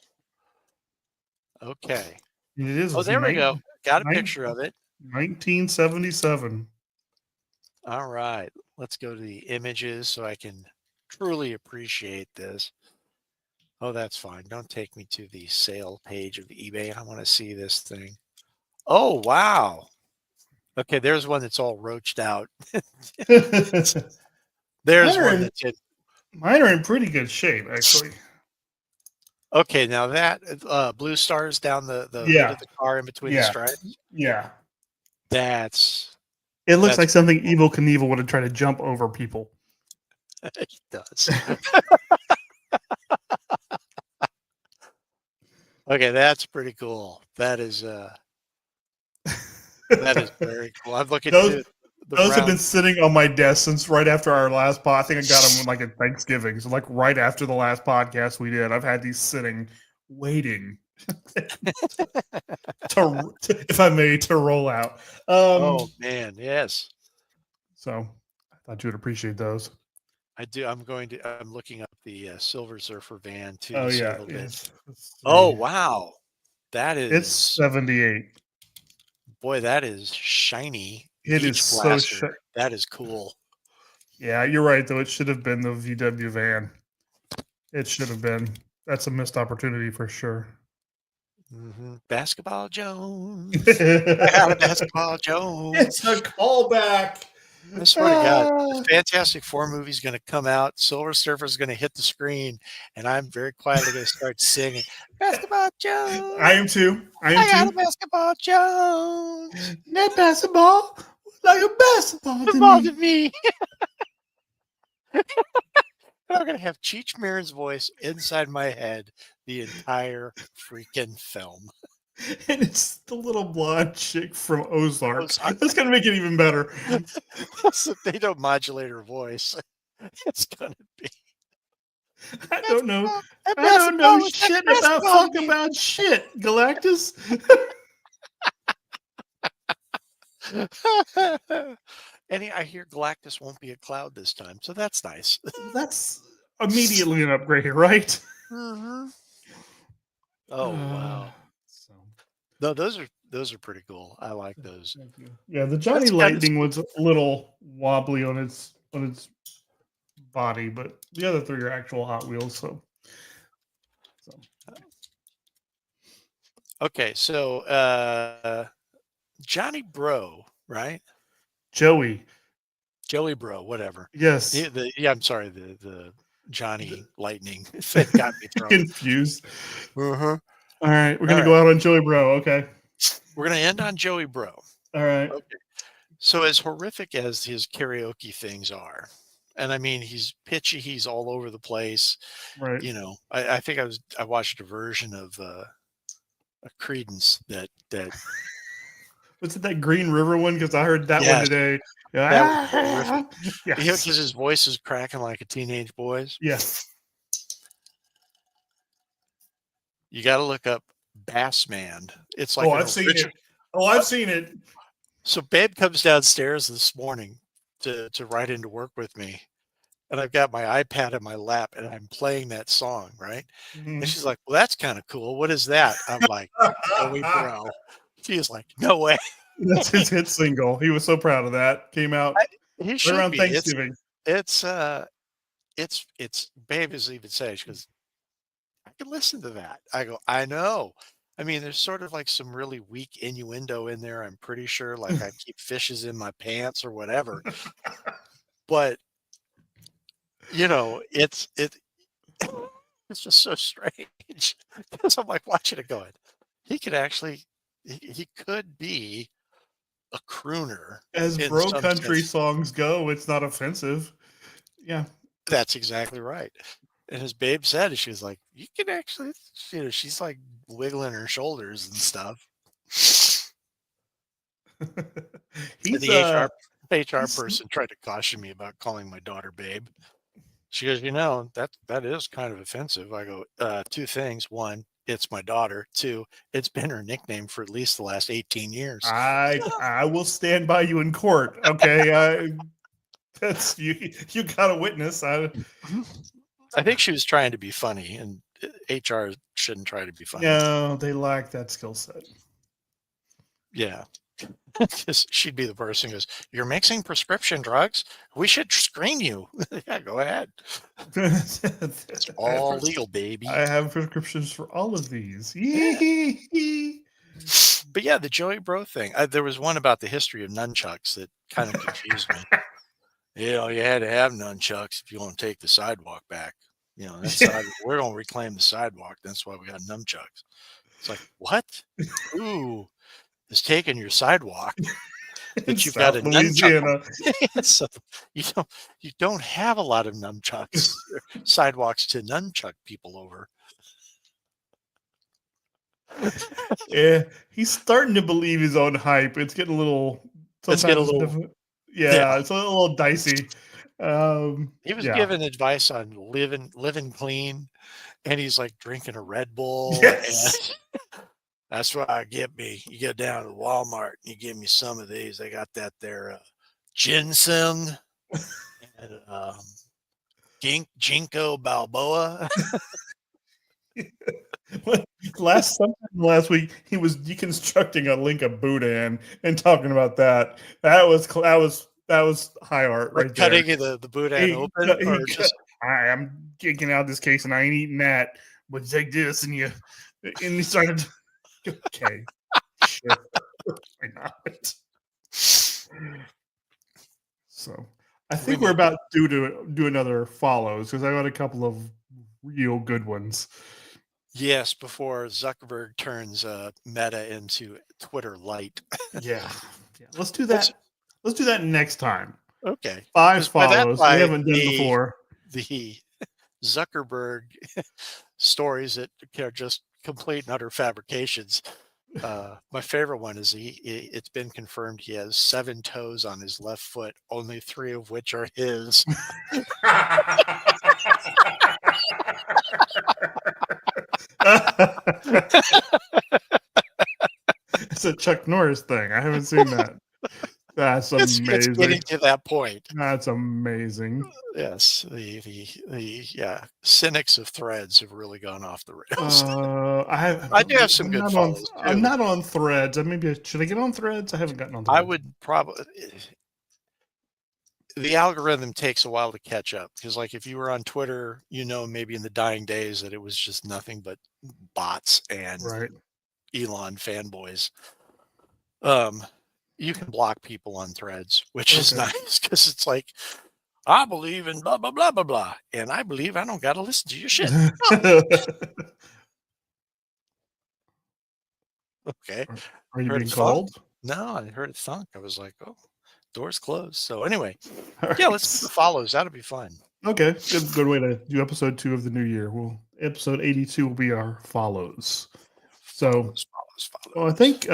okay. It is. Oh, it's there we go. Got a nine- picture of it. 1977. All right. Let's go to the images so I can truly appreciate this. Oh, that's fine. Don't take me to the sale page of eBay. I want to see this thing. Oh, wow. Okay, there's one that's all roached out. There's Mine one that's in. Mine are in pretty good shape, actually. Okay, now that blue stars down the hood Yeah. of the car in between the Yeah. stripes. Yeah. That's It looks That's like something Evil Knievel would have tried to jump over people. It does. Okay, that's pretty cool. That is very cool. I'm looking Those to the those have brown. been sitting on my desk since right after our last pod. I think I got them like at Thanksgiving, so like right after the last podcast we did. I've had these sitting, waiting to if I may, to roll out. Oh man, yes. So I thought you would appreciate those. I do. I'm looking up the Silver Surfer van too Oh to see a yeah, little bit. let's Oh see. wow, that It's is 78. boy. That is shiny It is beach so blaster. That is cool. Yeah, you're right though. It should have been the VW van. It should have been. That's a missed opportunity for sure. Basketball Jones. I had a Basketball Jones. It's a callback. I swear to God, the Fantastic Four movie is going to come out. Silver Surfer is going to hit the screen, and I'm very quietly going to start singing Basketball Jones. I am too. I got a am too. Basketball Jones. That basketball like a basketball to Ball me. to me. I'm going to have Cheech Marin's voice inside my head the entire freaking film. And it's the little blonde chick from Ozark. Ozark. That's gonna make it even better. So they don't modulate her voice. It's going to be. I don't know. That I don't know basketball was like shit a about basketball fuck to me. about shit, Galactus. And I hear Galactus won't be a cloud this time, so that's nice. That's immediately an upgrade, right? Oh wow! So, No, those are pretty cool. I like those. thank you. Yeah, the Johnny That's kinda Lightning was a little wobbly on its body, but the other three are actual Hot Wheels. So. Okay, so Johnny Bro, right? Joey, Joey Bro, whatever. yes, I'm sorry, the Johnny Lightning. It got me thrown. confused. Uh-huh. All right, we're gonna All go out on Joey Bro. Okay. We're gonna end on Joey Bro. All right. Okay. So as horrific as his karaoke things are, and I mean he's pitchy, he's all over the place. Right. You know, I think I watched a version of a Creedence that Was it that Green River one? Because I heard that one Yes. today. That was horrific. Yes. because his voice is cracking like a teenage boy's. Yes. You got to look up Bassman. It's like Oh, an I've seen original- it. Oh, I've seen it. So Babe comes downstairs this morning to ride into work with me, and I've got my iPad in my lap, and I'm playing that song, right? And she's like, "Well, that's kind of cool. What is that?" I'm like, "Joey Bro." She's like, "No way." That's his hit single. He was so proud of that. Came out He right should around be. Thanksgiving. It's Babe is even saying, she goes, "I can listen to that." I go, "I know." I mean, there's sort of like some really weak innuendo in there. I'm pretty sure, like I keep fishes in my pants or whatever. But you know, it's just so strange because I'm like watching it going, he could actually, he could be a crooner. As in bro some country sense. songs go, it's not offensive. Yeah. That's exactly right. And as Babe said, she was like, you can actually, you know, she's like wiggling her shoulders and stuff. He's The HR he's- person tried to caution me about calling my daughter Babe. She goes, you know, that is kind of offensive. I go, two things. One, it's my daughter. Two, it's been her nickname for at least the last 18 years. I will stand by you in court. Okay. That's you got a witness. I think she was trying to be funny, and HR shouldn't try to be funny. No, they lack that skill set. Yeah. 'Cause she'd be the person who goes, "You're mixing prescription drugs? We should screen you." Yeah, go ahead. It's all legal, baby. I have prescriptions for all of these. But yeah, the Joey Bro thing. There was one about the history of nunchucks that kind of confused me. You know, you had to have nunchucks if you want to take the sidewalk back. You know, we're going to reclaim the sidewalk. That's why we got nunchucks. It's like, what? Who is taking your sidewalk? that you've South got a nunchuck. Louisiana. So you don't have a lot of nunchucks, sidewalks to nunchuck people over. Yeah, he's starting to believe his own hype. It's getting a little. Let's get a Sometimes, little. yeah, it's a little dicey. He was Yeah. giving advice on living clean, and he's like drinking a Red Bull. Yes. And that's why I get me. You get down to Walmart, and you give me some of these. They got that there ginseng and Ginkgo Balboa. Last week he was deconstructing a link of Boudin and talking about that. That was high art Like right there. cutting the Boudin open, or just I'm kicking out this case and I ain't eating that. But you take this and he started. Okay, sure, why not? So I think we're about to do another follows because I got a couple of real good ones. yes, before Zuckerberg turns Meta into Twitter Lite. Yeah. Let's do that. Let's do that next time. Okay. 5 'Cause by that follows we time, haven't done before. The Zuckerberg stories that are just complete and utter fabrications. My favorite one is it's been confirmed he has 7 toes on his left foot, only 3 of which are his. It's a Chuck Norris thing. I haven't seen that. That's amazing. It's getting to that point. That's amazing. Yes, the cynics of Threads have really gone off the rails. I do have some good follows, too. I'm not on Threads. Should I get on Threads? I haven't gotten on Threads. I would probably. The algorithm takes a while to catch up because, like, if you were on Twitter, maybe in the dying days that it was just nothing but bots and Right. Elon fanboys. You can block people on Threads, which is nice because it's like, I believe in blah blah blah blah blah, and I believe I don't got to listen to your shit. Okay. Are you Heard being it's called? No, I heard it thunk. I was like, oh, door's closed. So anyway, All yeah, right. let's do the follows. That'll be fun. Okay, good way to do episode 2 of the new year. Episode 82 will be our follows. So, Follows. well, I think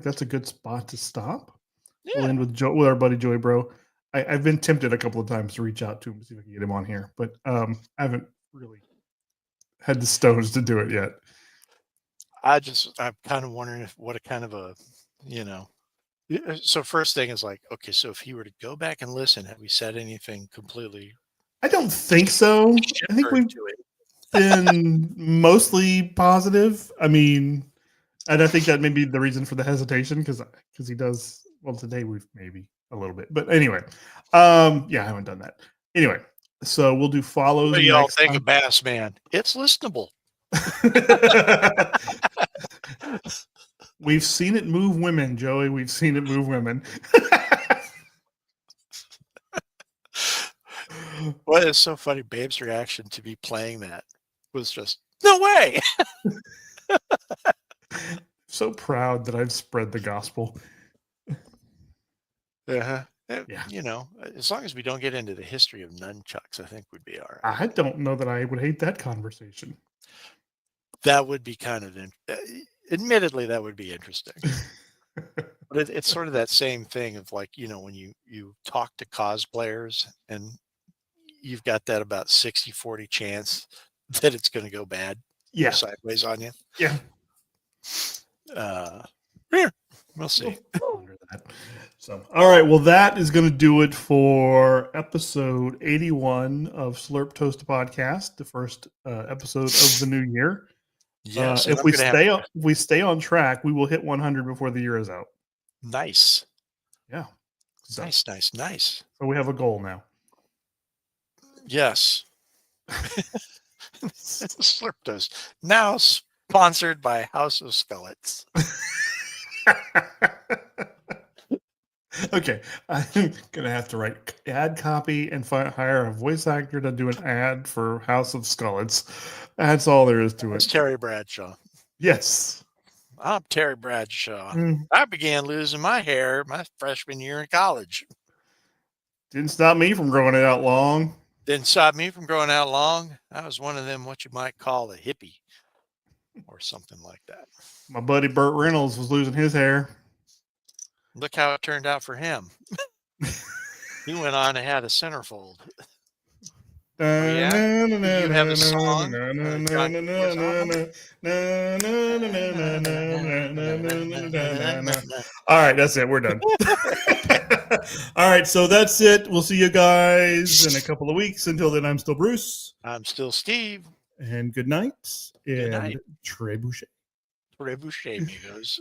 that's a good spot to stop. Yeah. We'll end with our buddy Joey Bro. I've been tempted a couple of times to reach out to him to see if I can get him on here, but I haven't really had the stones to do it yet. I'm kind of wondering what a kind of a, So first thing is like, okay, so if he were to go back and listen, have we said anything completely? I don't think so. I think we've been mostly positive. I mean, and I think that may be the reason for the hesitation because he does well today. We've maybe a little bit, but anyway, yeah, I haven't done that. Anyway, so we'll do follows. What do y'all think of Bass Man? It's listenable. We've seen it move women, Joey. We've seen it move women. What is so funny? Babe's reaction to me playing that was just, no way. So proud that I've spread the gospel. Yeah. Yeah. As long as we don't get into the history of nunchucks, I think we'd be all right. I don't know that I would hate that conversation. That would be kind of, admittedly, that would be interesting. But it's sort of that same thing of like, when you talk to cosplayers and you've got that about 60-40 chance that it's going to go bad. Yeah. Sideways on you. Yeah. We'll see. So, all right. Well, that is going to do it for episode 81 of Slurp Toast Podcast, the first episode of the new year. Yes. If we stay on track, we will hit 100 before the year is out. Nice. Yeah. So, Nice. So we have a goal now. Yes. Slurp Toast. Now sponsored by House of Skullets. Okay, I'm gonna have to write ad copy and hire a voice actor to do an ad for House of Skullets. That's all there is to It's it. Terry Bradshaw. Yes. I'm Terry Bradshaw. Mm, I began losing my hair my freshman year in college. didn't stop me from growing it out long. Didn't stop me from growing out long. I was one of them, what you might call a hippie or something like that. My buddy Burt Reynolds was losing his hair. Look how it turned out for him. He went on and had a centerfold. yeah? You have a song? John All right, that's it. We're done. All right, so that's it. We'll see you guys in a couple of weeks. Until then, I'm still Bruce. I'm still Steve. And good night. Good And night. Trebuchet. Trebuchet, amigos.